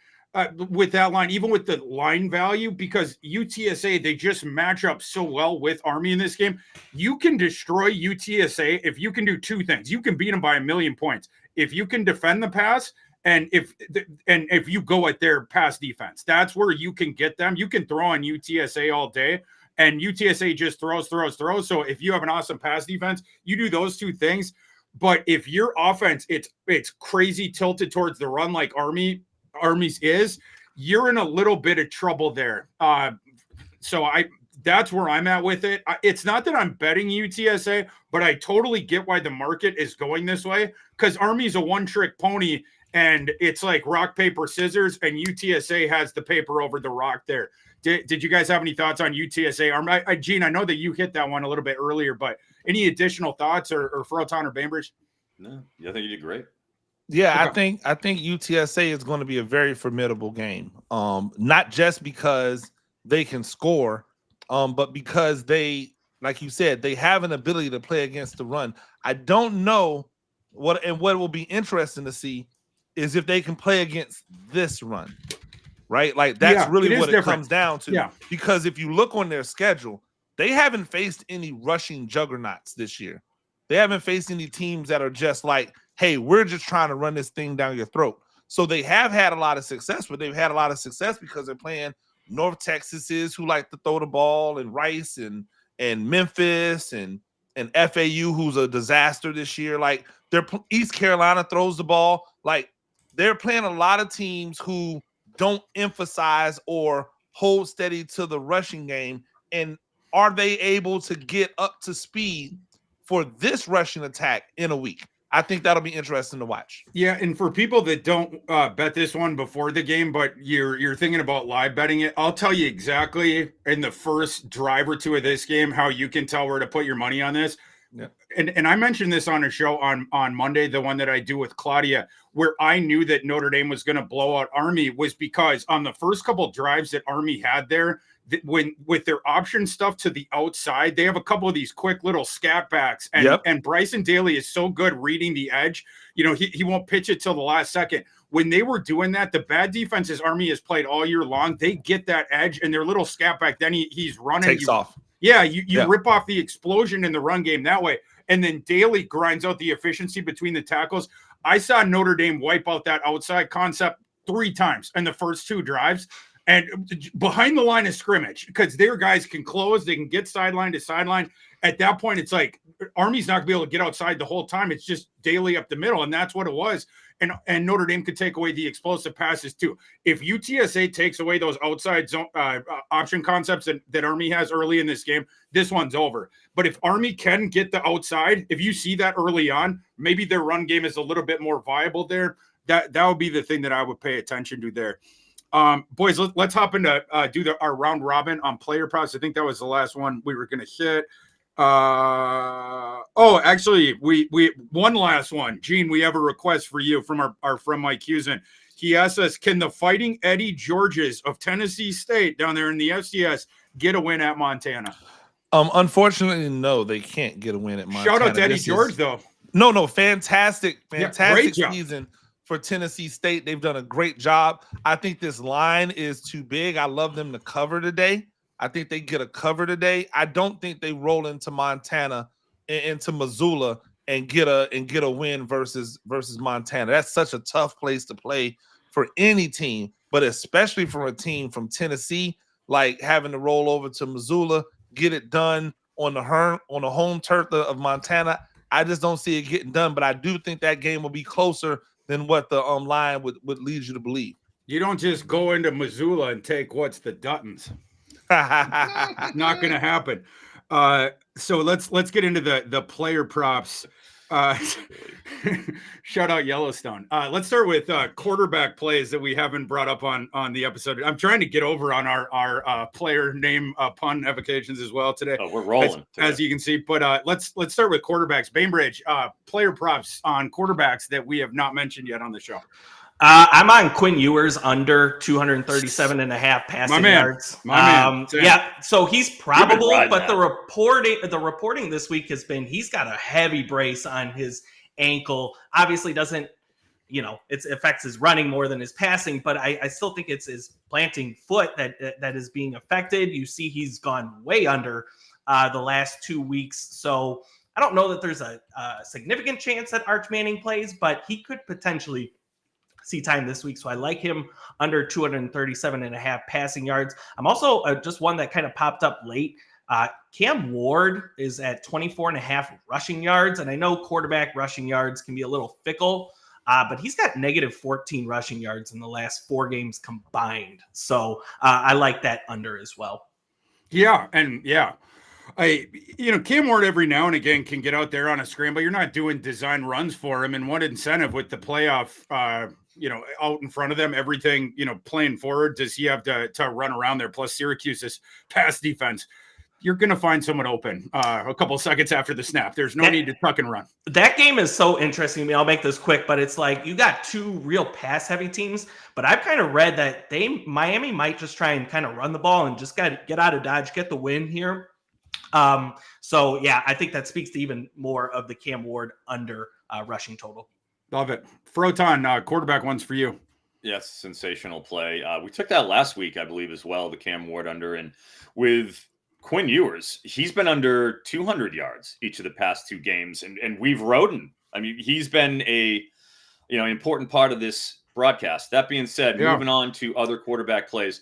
with that line, even with the line value, because UTSA, they just match up so well with Army in this game. You can destroy UTSA if you can do 2 things. You can beat them by 1,000,000 points. If you can defend the pass, and if you go at their pass defense, that's where you can get them. You can throw on UTSA all day, and UTSA just throws. So if you have an awesome pass defense, you do those 2 things. But if your offense, it's crazy tilted towards the run like Army's is, you're in a little bit of trouble there. So that's where I'm at with it. It's not that I'm betting UTSA, but I totally get why the market is going this way, because Army's a one-trick pony, and it's like rock, paper, scissors, and UTSA has the paper over the rock there. Did you guys have any thoughts on UTSA? Gene, I know that you hit that one a little bit earlier, but any additional thoughts, or Froton or Bainbridge? No, I think you did great. Yeah, Okay. I think UTSA is going to be a very formidable game. Not just because they can score, but because they, like you said, they have an ability to play against the run. I don't know what will be interesting to see is if they can play against this run, right? Like that's really what it comes down to. Yeah. Because if you look on their schedule, they haven't faced any rushing juggernauts this year. They haven't faced any teams that are just like, hey, we're just trying to run this thing down your throat. So they have had a lot of success, but they've had a lot of success because they're playing North Texas's who like to throw the ball, and Rice and Memphis and FAU, who's a disaster this year. Like East Carolina throws the ball. Like they're playing a lot of teams who don't emphasize or hold steady to the rushing game. And are they able to get up to speed for this rushing attack in a week? I think that'll be interesting to watch. Yeah, and for people that don't bet this one before the game, but you're thinking about live betting it, I'll tell you exactly in the first drive or two of this game how you can tell where to put your money on this. Yeah. And I mentioned this on a show on Monday, the one that I do with Claudia, where I knew that Notre Dame was going to blow out Army, was because on the first couple drives that Army had there, when with their option stuff to the outside, they have a couple of these quick little scat backs, and Bryson Daly is so good reading the edge. You know, he won't pitch it till the last second. When they were doing that, the bad defenses Army has played all year long, they get that edge and their little scat back. Then he's running, takes off. Yeah, you rip off the explosion in the run game that way, and then Daly grinds out the efficiency between the tackles. I saw Notre Dame wipe out that outside concept 3 times in the first 2 drives. And behind the line of scrimmage, because their guys can close, they can get sideline to sideline. At that point, it's like Army's not going to be able to get outside the whole time. It's just Daly up the middle, and that's what it was. And Notre Dame could take away the explosive passes too. If UTSA takes away those outside zone option concepts that Army has early in this game, this one's over. But if Army can get the outside, if you see that early on, maybe their run game is a little bit more viable there. That would be the thing that I would pay attention to there. Boys, let's hop into do our round robin on player props. I think that was the last one we were going to hit. Actually, we one last one. Gene, we have a request for you from our friend Mike Husen. He asked us, can the Fighting Eddie Georges of Tennessee State down there in the FCS get a win at Montana? Unfortunately, no, they can't get a win at Montana. Shout out to Eddie George, though. No, fantastic great season for Tennessee State. They've done a great job. I think this line is too big. I love them to cover today. I think they get a cover today. I don't think they roll into Montana, into Missoula, and get a win versus Montana. That's such a tough place to play for any team, but especially from a team from Tennessee, like having to roll over to Missoula, get it done on the home turf of Montana. I just don't see it getting done, but I do think that game will be closer than what the line would lead you to believe. You don't just go into Missoula and take what's the Duttons. Not going to happen. So let's get into the player props. Shout out Yellowstone. Let's start with quarterback plays that we haven't brought up on the episode. I'm trying to get over on our player name pun evocations as well today. Oh, we're rolling as you can see. But let's start with quarterbacks. Bainbridge, player props on quarterbacks that we have not mentioned yet on the show. I'm on Quinn Ewers under 237.5 passing yards. Yeah, so he's probable, but the reporting this week has been he's got a heavy brace on his ankle. Obviously doesn't, it affects his running more than his passing, but I still think it's his planting foot that is being affected. You see he's gone way under the last 2 weeks. So I don't know that there's a significant chance that Arch Manning plays, but he could potentially see time this week. So I like him under 237.5 passing yards. I'm also just one that kind of popped up late. Cam Ward is at 24.5 rushing yards. And I know quarterback rushing yards can be a little fickle. but he's got negative 14 rushing yards in the last 4 games combined. So I like that under as well. Yeah, and Cam Ward every now and again can get out there on a scramble. You're not doing design runs for him, and one incentive with the playoff, out in front of them, everything, playing forward, does he have to run around there? Plus Syracuse's pass defense. You're going to find someone open a couple seconds after the snap. There's no need to tuck and run. That game is so interesting to me. I'll make this quick, but it's like you got 2 real pass-heavy teams, but I've kind of read that Miami might just try and kind of run the ball and just got to get out of Dodge, get the win here. So, yeah, I think that speaks to even more of the Cam Ward under rushing total. Love it. Froton, quarterback ones for you. Yes, sensational play. We took that last week, I believe, as well, the Cam Ward under. And with Quinn Ewers, he's been under 200 yards each of the past 2 games, and we've rode him. I mean, he's been an important part of this broadcast. That being said, moving on to other quarterback plays.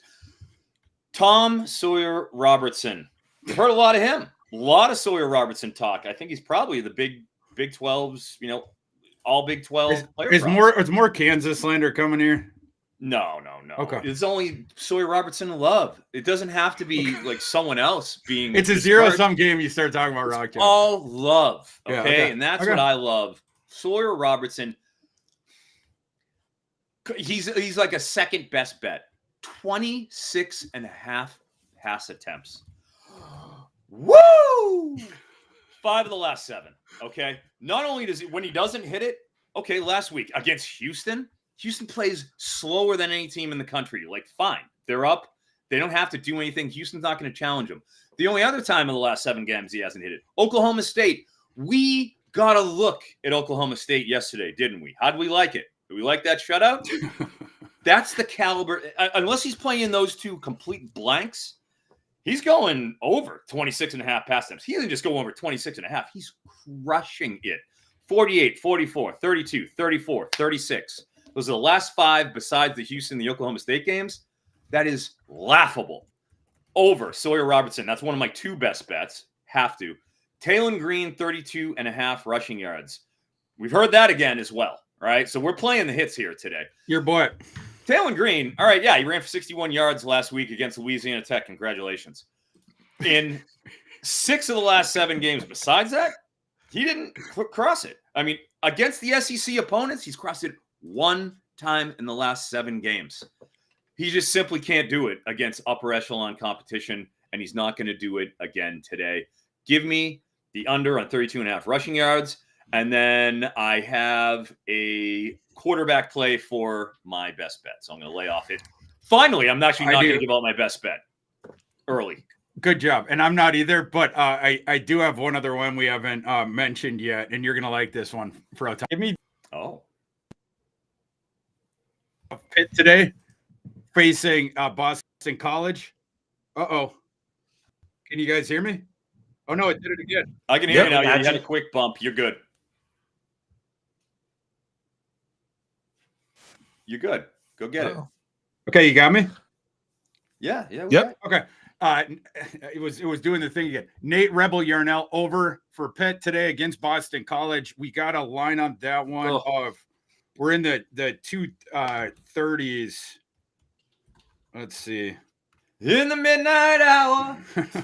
Tom Sawyer Robertson. We've heard a lot of him. A lot of Sawyer Robertson talk. I think he's probably the Big 12's, all Big 12 player. Is more Kansas slander coming here? No. Okay. It's only Sawyer Robertson to love. It doesn't have to be like someone else being. It's a zero-sum game. You start talking about Rock. All love. Okay. Yeah, okay. And that's what I love. Sawyer Robertson. He's like a second best bet. 26 and a half pass attempts. Woo! 5 of the last 7. Okay. Not only does he, when he doesn't hit it, okay, last week against Houston plays slower than any team in the country. Like, fine. They're up. They don't have to do anything. Houston's not going to challenge them. The only other time in the last 7 games he hasn't hit it. Oklahoma State. We got a look at Oklahoma State yesterday, didn't we? How did we like it? Did we like that shutout? That's the caliber. Unless he's playing those 2 complete blanks, he's going over 26 and a half pass attempts. He doesn't just go over 26 and a half. He's crushing it. 48, 44, 32, 34, 36. Those are the last 5 besides the Houston, the Oklahoma State games. That is laughable. Over Sawyer Robertson. That's one of my 2 best bets. Have to. Taylon Green, 32 and a half rushing yards. We've heard that again as well, right? So we're playing the hits here today. Your boy. Taylon Green, all right, yeah, he ran for 61 yards last week against Louisiana Tech. Congratulations. In 6 of the last 7 games besides that, he didn't cross it. I mean, against the SEC opponents, he's crossed it 1 time in the last 7 games. He just simply can't do it against upper echelon competition, and he's not going to do it again today. Give me the under on 32 and a half rushing yards, and then I have a quarterback play for my best bet. So I'm going to lay off it. Finally, I'm actually not going to give out my best bet early. Good job. And I'm not either, but I do have one other one we haven't mentioned yet, and you're going to like this one, Froton. Give me Pitt today facing Boston College. Uh-oh. Can you guys hear me? Oh, no, it did it again. I can hear you now. You had a quick bump. You're good. You're good. Go get it. Okay, you got me? Yeah. Yep. Okay. It was doing the thing again. Nate Rebel Yarnell over for Pitt today against Boston College. We got a line on that one of we're in the 230s. Let's see. In the midnight hour,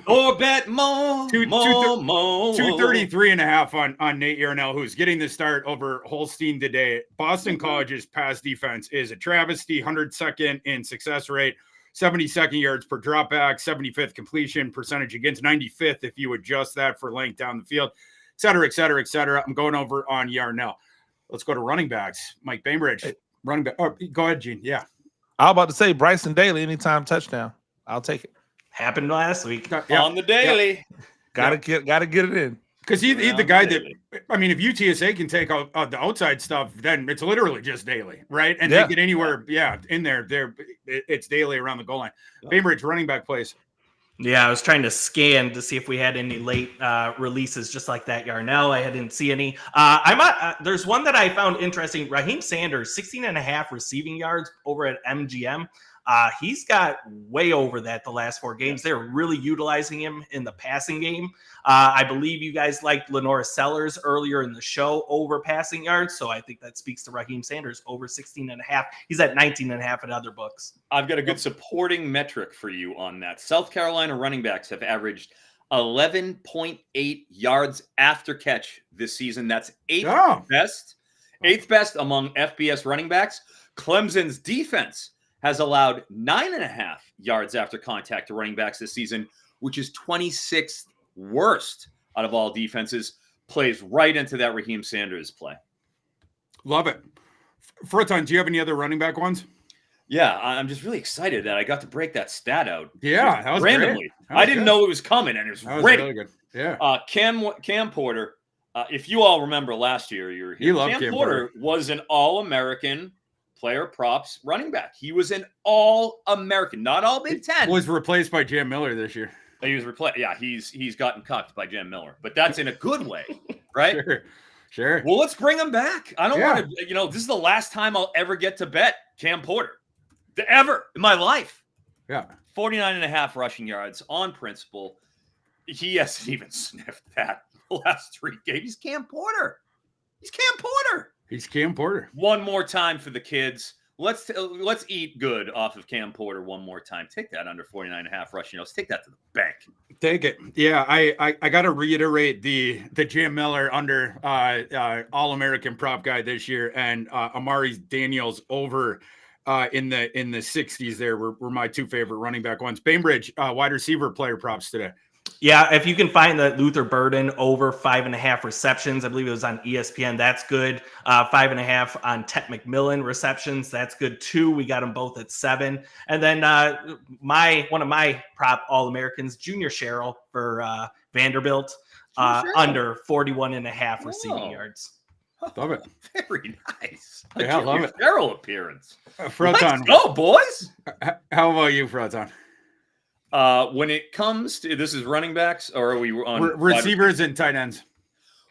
or bet more. 233 and a half on Nate Yarnell, who's getting the start over Holstein today. Boston College's pass defense is a travesty. 102nd in success rate, 72nd yards per dropback, 75th completion percentage against, 95th if you adjust that for length down the field, et cetera, et cetera, et cetera. I'm going over on Yarnell. Let's go to running backs. Mike Bainbridge, running back. Oh, go ahead, Gene. Yeah. I was about to say Bryson Daly, anytime touchdown. I'll take it. Happened last week. On the daily. Gotta get it in. Because he's the guy that, I mean, if UTSA can take out the outside stuff, then it's literally just Daly, right? And they get anywhere, in there. It's Daly around the goal line. Bainbridge, running back plays. Yeah, I was trying to scan to see if we had any late releases just like that. Yarnell, I didn't see any. There's one that I found interesting. Raheem Sanders, 16 and a half receiving yards over at MGM. He's got way over that the last 4 games. They're really utilizing him in the passing game. I believe you guys liked Lenora Sellers earlier in the show over passing yards, so I think that speaks to Raheem Sanders over 16.5. He's at 19.5 in other books. I've got a good supporting metric for you on that. South Carolina running backs have averaged 11.8 yards after catch this season. That's eighth best among FBS running backs. Clemson's defense has allowed 9.5 yards after contact to running backs this season, which is 26th worst out of all defenses. Plays right into that Raheem Sanders play. Love it. Froton, do you have any other running back ones? Yeah, I'm just really excited that I got to break that stat out. Yeah, that was randomly. That was I didn't know it was coming, and it was ready. Really good. Yeah. Cam Porter. If you all remember last year, you were here. Cam Porter was an All-American player props running back. He was an All-American, not all Big Ten. Was replaced by Jam Miller this year. He was replaced. Yeah, he's gotten cucked by Jam Miller, but that's in a good way, right? Sure. Well, let's bring him back. I don't want to. This is the last time I'll ever get to bet Cam Porter, ever in my life. Yeah, 49.5 rushing yards on principle. He hasn't even sniffed that the last 3 games. He's Cam Porter. He's Cam Porter. One more time for the kids. Let's eat good off of Cam Porter one more time. Take that under 49.5 rushing yards. Take that to the bank. Take it. Yeah, I got to reiterate the Jam Miller under All-American prop guy this year, and Amari Daniels over in the 60s. There were my 2 favorite running back ones. Bainbridge wide receiver player props today. Yeah, if you can find the Luther Burden over 5.5 receptions, I believe it was on ESPN. That's good. 5.5 on Tet McMillan receptions. That's good too. We got them both at 7. And then one of my prop All-Americans, Junior Sherrill for Vanderbilt, under 41.5 receiving yards. Love it. Very nice. Yeah, I love it. Sherrill appearance. Froton. Let's go, boys. How about you, Froton? When it comes to this, is running backs, or are we on receivers and tight ends?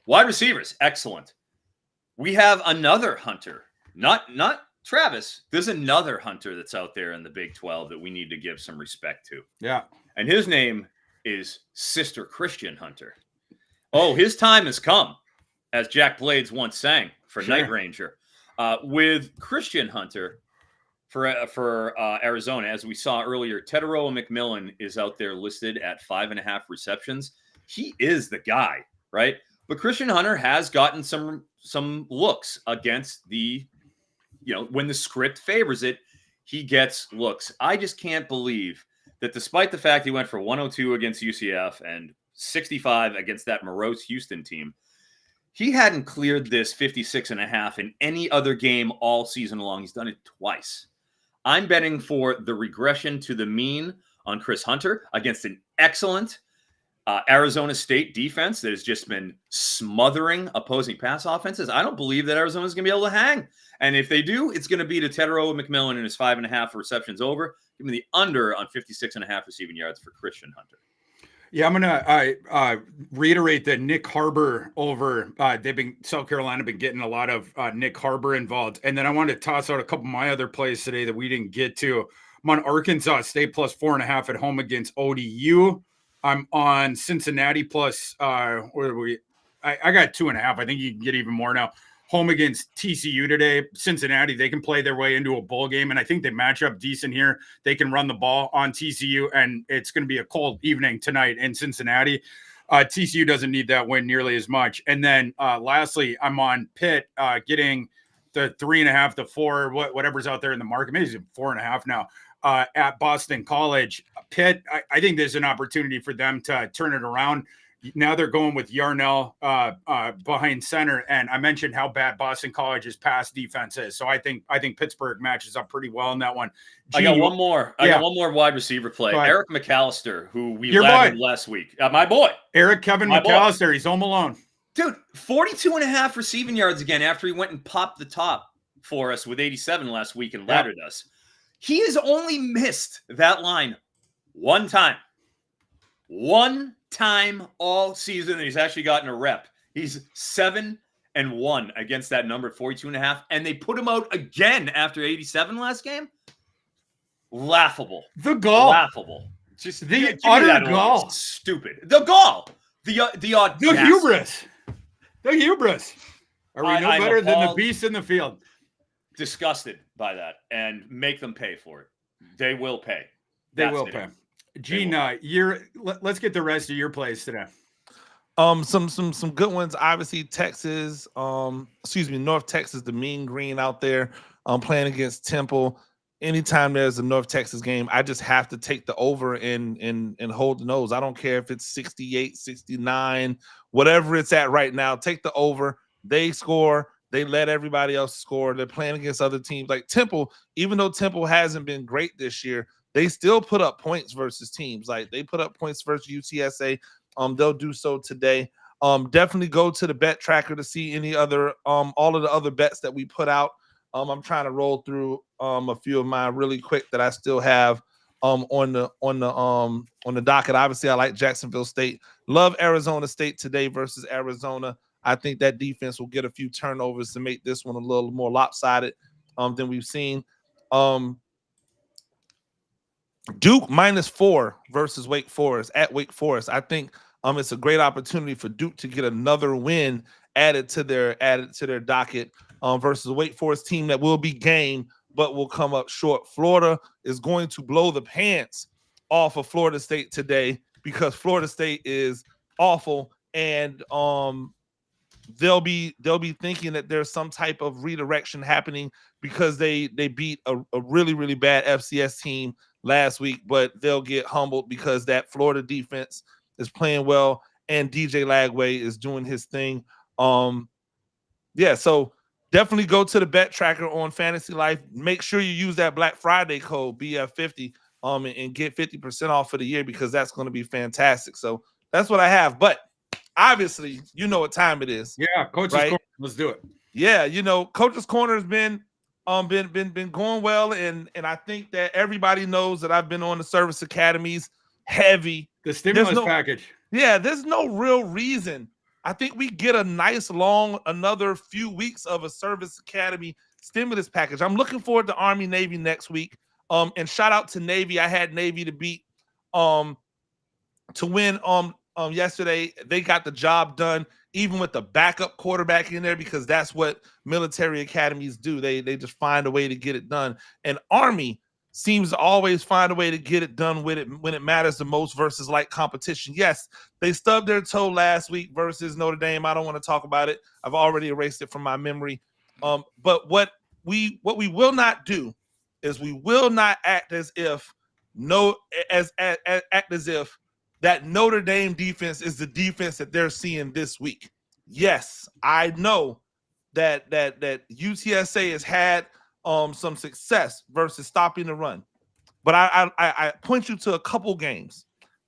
Wide receivers, excellent. We have another hunter, not Travis. There's another hunter that's out there in the Big 12 that we need to give some respect to. Yeah, and his name is Sister Christian Hunter. Oh, his time has come, as Jack Blades once sang for Night Ranger. With Christian Hunter. For Arizona, as we saw earlier, Teteroa McMillan is out there listed at 5.5 receptions. He is the guy, right? But Christian Hunter has gotten some looks against the, when the script favors it, he gets looks. I just can't believe that despite the fact he went for 102 against UCF and 65 against that morose Houston team, he hadn't cleared this 56.5 in any other game all season long. He's done it twice. I'm betting for the regression to the mean on Chris Hunter against an excellent Arizona State defense that has just been smothering opposing pass offenses. I don't believe that Arizona's going to be able to hang. And if they do, it's going to be to Teteroa McMillan and his 5.5 receptions over. Give me the under on 56.5 receiving yards for Christian Hunter. Yeah, I'm gonna reiterate that Nick Harbor over. South Carolina been getting a lot of Nick Harbor involved, and then I wanted to toss out a couple of my other plays today that we didn't get to. I'm on Arkansas State plus 4.5 at home against ODU. I'm on Cincinnati plus. Where are we? I got 2.5. I think you can get even more now. Home against TCU today. Cincinnati, they can play their way into a bowl game, and I think they match up decent here. They can run the ball on TCU, and it's going to be a cold evening tonight in Cincinnati. TCU doesn't need that win nearly as much. And then lastly, I'm on Pitt getting the 3.5 to 4, whatever's out there in the market. Maybe it's 4.5 now at Boston College. Pitt, I think there's an opportunity for them to turn it around. Now they're going with Yarnell behind center, and I mentioned how bad Boston College's pass defense is. So I think Pittsburgh matches up pretty well in that one. I got one more. I got one more wide receiver play. Eric McAllister, who we lagged last week. My boy. Kevin McAllister. He's home alone. Dude, 42.5 receiving yards again after he went and popped the top for us with 87 last week and laddered us. He has only missed that line one time. One time all season, and he's actually gotten a rep. He's 7-1 against that number at 42.5, and they put him out again after 87 last game. Laughable. The gall. Laughable. Just The give me utter that gall. over. Stupid. The gall. The audacity. The hubris. The hubris. Are we I'm better than the appalled. beast in the field? Disgusted by that, and make them pay for it. They will pay. They That's will it. pay. Gene, let's get the rest of your plays today. Some good ones. Obviously, Texas. North Texas, the Mean Green out there. Playing against Temple. Anytime there's a North Texas game, I just have to take the over and hold the nose. I don't care if it's 68, 69, whatever it's at right now. Take the over. They score. They let everybody else score. They're playing against other teams like Temple. Even though Temple hasn't been great this year, they still put up points versus teams. Like they put up points versus UTSA. They'll do so today. Definitely go to the bet tracker to see any other all of the other bets that we put out. I'm trying to roll through a few of mine really quick that I still have on the docket. Obviously, I like Jacksonville State. Love Arizona State today versus Arizona. I think that defense will get a few turnovers to make this one a little more lopsided than we've seen. Duke -4 versus Wake Forest at Wake Forest. I think it's a great opportunity for Duke to get another win added to their docket versus a Wake Forest team that will be game but will come up short. Florida is going to blow the pants off of Florida State today because Florida State is awful, and they'll be thinking that there's some type of redirection happening because they beat a really, really bad FCS team last week, but they'll get humbled because that Florida defense is playing well and DJ Lagway is doing his thing. So definitely go to the bet tracker on Fantasy Life. Make sure you use that Black Friday code BF50 and get 50% off for the year because that's going to be fantastic. So that's what I have. But obviously, you know what time it is. Yeah, Coach's right? Corner. Let's do it. Yeah, Coach's Corner has been going well, and I think that everybody knows that I've been on the service academies heavy. The stimulus package. Yeah, there's no real reason. I think we get a nice another few weeks of a service academy stimulus package. I'm looking forward to Army Navy next week. And shout out to Navy. I had Navy to beat to win yesterday. They got the job done, even with the backup quarterback in there, because that's what military academies do. They just find a way to get it done. And Army seems to always find a way to get it done with it when it matters the most versus like competition. Yes, they stubbed their toe last week versus Notre Dame. I don't want to talk about it. I've already erased it from my memory. But what we will not do is we will not act as if that Notre Dame defense is the defense that they're seeing this week. Yes, I know that UTSA has had some success versus stopping the run. But I point you to a couple games.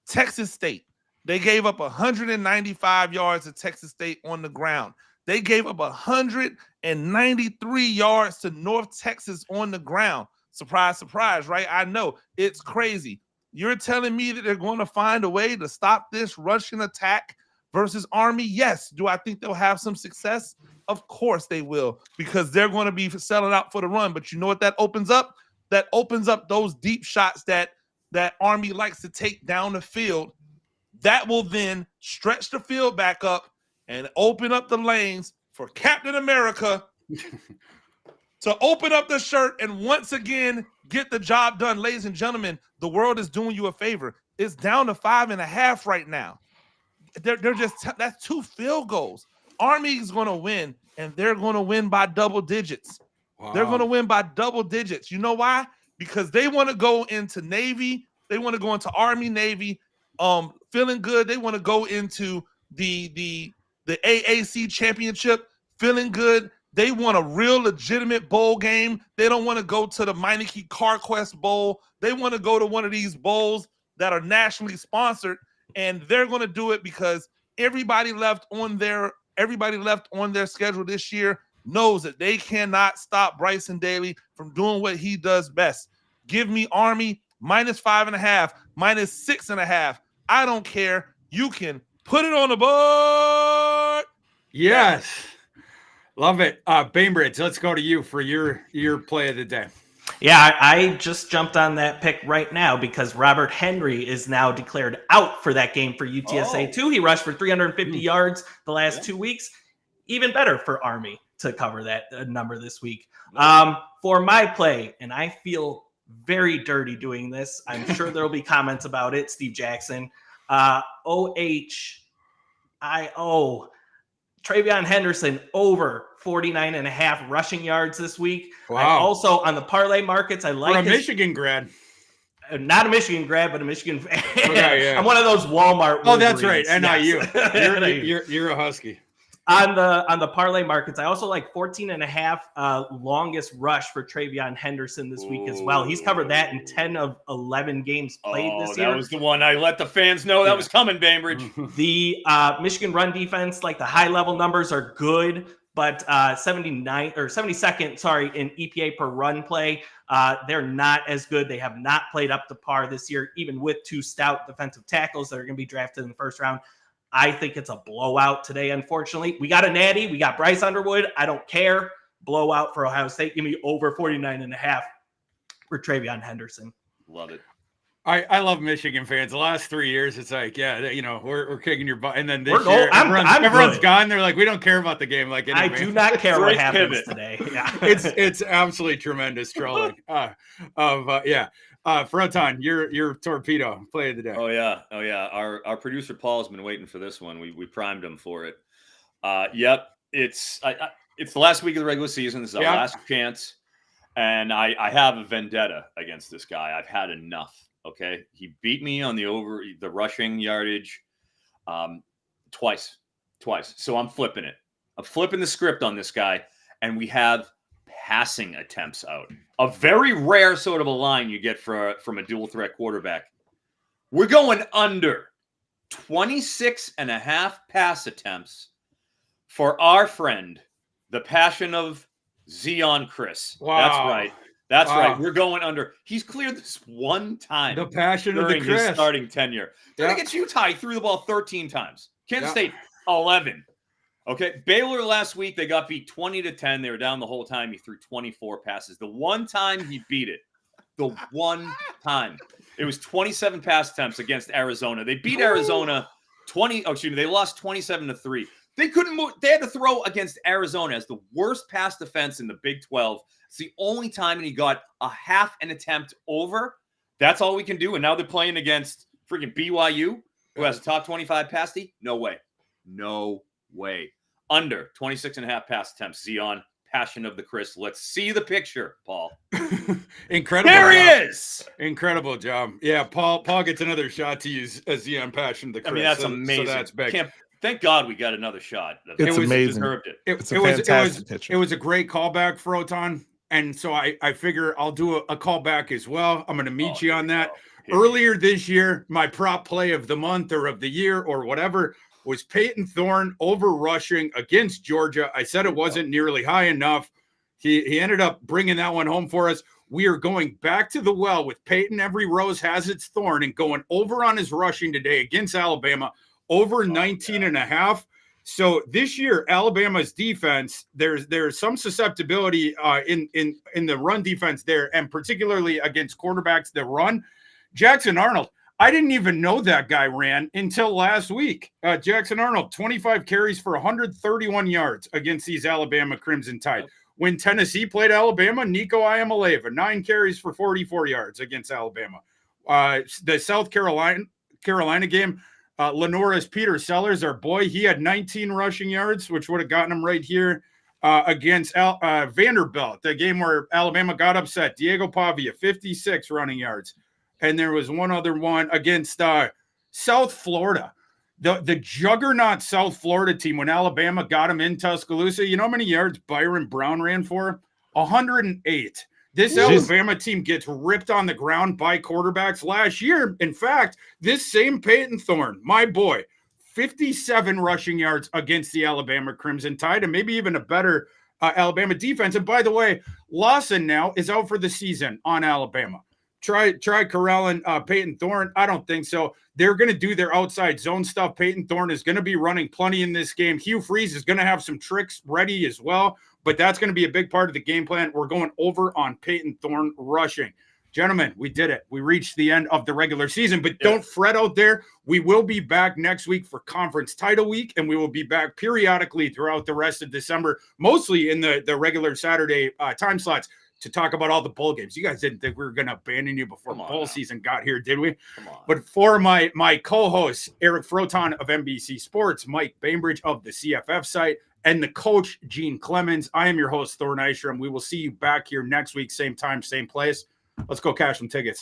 Texas State, they gave up 195 yards to Texas State on the ground. They gave up 193 yards to North Texas on the ground. Surprise, surprise, right? I know, it's crazy. You're telling me that they're going to find a way to stop this rushing attack versus Army? Yes. Do I think they'll have some success? Of course they will, because they're going to be selling out for the run. But you know what that opens up? That opens up those deep shots that Army likes to take down the field. That will then stretch the field back up and open up the lanes for Captain America to open up the shirt and once again get the job done. Ladies and gentlemen, the world is doing you a favor. It's down to 5.5 right now. They're just that's 2 field goals. Army is going to win, and they're going to win by double digits. Wow. They're going to win by double digits. You know why? Because they want to go into Navy. They want to go into Army Navy feeling good. They want to go into the AAC championship feeling good. They want a real legitimate bowl game. They don't want to go to the Meineke CarQuest Bowl. They want to go to one of these bowls that are nationally sponsored, and they're going to do it because everybody left on their schedule this year knows that they cannot stop Bryson Daly from doing what he does best. Give me Army -5.5, -6.5. I don't care. You can put it on the board. Yes. Love it. Bainbridge, let's go to you for your play of the day. Yeah, I just jumped on that pick right now because Robert Henry is now declared out for that game for UTSA too. He rushed for 350 yards the last 2 weeks. Even better for Army to cover that number this week. For my play, and I feel very dirty doing this. I'm sure there'll be comments about it. Steve Jackson, OHIO. Travion Henderson over 49.5 rushing yards this week. Wow. I also on the parlay markets, I like for a Michigan grad. Not a Michigan grad, but a Michigan fan. Okay, yeah. I'm one of those Walmart. Oh, that's right. NIU. Yes. You're a Husky. On the parlay markets, I also like 14.5 longest rush for Travion Henderson this week as well. He's covered that in 10 of 11 games played this year. That was the one I let the fans know that was coming, Bainbridge. The Michigan run defense, like the high level numbers are good, but 72nd, in EPA per run play. They're not as good. They have not played up to par this year, even with 2 stout defensive tackles that are going to be drafted in the first round. I think it's a blowout today, unfortunately. We got a natty. We got Bryce Underwood. I don't care. Blowout for Ohio State. Give me over 49.5 for Travion Henderson. Love it. I love Michigan fans. The last 3 years, it's like, we're kicking your butt. And then this year, everyone's gone. They're like, we don't care about the game. Like, I do not care what happens today. Yeah. It's absolutely tremendous trolling. Froton, your torpedo play of the day. Oh yeah. Our producer Paul's been waiting for this one. We primed him for it. Yep. It's the last week of the regular season. This is our last chance, and I have a vendetta against this guy. I've had enough. Okay, he beat me on the rushing yardage twice. So I'm flipping it. I'm flipping the script on this guy, and we have passing attempts out. A very rare sort of a line you get from a dual threat quarterback. We're going under 26.5 pass attempts for our friend, the passion of Zion Chris. Wow. That's right. That's right. We're going under. He's cleared this one time. The passion of the during Chris. His starting tenure. Against Utah, he threw the ball 13 times. Kansas State, 11. Okay. Baylor last week, they got beat 20-10. They were down the whole time. He threw 24 passes. The one time he beat it, the one time, it was 27 pass attempts against Arizona. They beat Arizona they lost 27-3. They couldn't move. They had to throw against Arizona as the worst pass defense in the Big 12. It's the only time, and he got a half an attempt over. That's all we can do. And now they're playing against freaking BYU, who has a top 25 pass D. No way. Under 26.5 pass attempts. Zion, passion of the Chris. Let's see the picture, Paul. Incredible. There he is. Incredible job. Yeah, Paul gets another shot to use a Zion passion of the Chris. I mean, that's amazing. So that's big. Thank God we got another shot. It's amazing. It's a fantastic picture. It was a great callback, Froton. And so I figure I'll do a callback as well. I'm going to meet you on that. Earlier this year, my prop play of the month or of the year or whatever was Peyton Thorne over rushing against Georgia. I said it wasn't nearly high enough. He ended up bringing that one home for us. We are going back to the well with Peyton. Every rose has its thorn, and going over on his rushing today against Alabama, over 19.5. So this year, Alabama's defense, there's some susceptibility in the run defense there, and particularly against quarterbacks that run. Jackson Arnold, I didn't even know that guy ran until last week. Jackson Arnold, 25 carries for 131 yards against these Alabama Crimson Tide. When Tennessee played Alabama, Nico Iamaleava, 9 carries for 44 yards against Alabama. The South Carolina game, Lenoris Peter Sellers, our boy, he had 19 rushing yards, which would have gotten him right here against Vanderbilt, the game where Alabama got upset. Diego Pavia, 56 running yards. And there was one other one against South Florida, the juggernaut South Florida team when Alabama got him in Tuscaloosa. You know how many yards Byron Brown ran for? 108. This Alabama team gets ripped on the ground by quarterbacks last year. In fact, this same Peyton Thorne, my boy, 57 rushing yards against the Alabama Crimson Tide, and maybe even a better Alabama defense. And by the way, Lawson now is out for the season on Alabama. try corralling Peyton Thorne? I don't think so. They're going to do their outside zone stuff. Peyton Thorne is going to be running plenty in this game. Hugh Freeze is going to have some tricks ready as well, but that's going to be a big part of the game plan. We're going over on Peyton Thorne rushing. Gentlemen, we did it. We reached the end of the regular season, but don't fret out there. We will be back next week for conference title week, and we will be back periodically throughout the rest of December, mostly in the regular Saturday time slots, to talk about all the bowl games. You guys didn't think we were going to abandon you before bowl season got here, did we? Come on. But for my co-hosts, Eric Froton of NBC Sports, Mike Bainbridge of the CFF site, and the coach, Gene Clemons, I am your host, Thor Nystrom. We will see you back here next week, same time, same place. Let's go cash some tickets.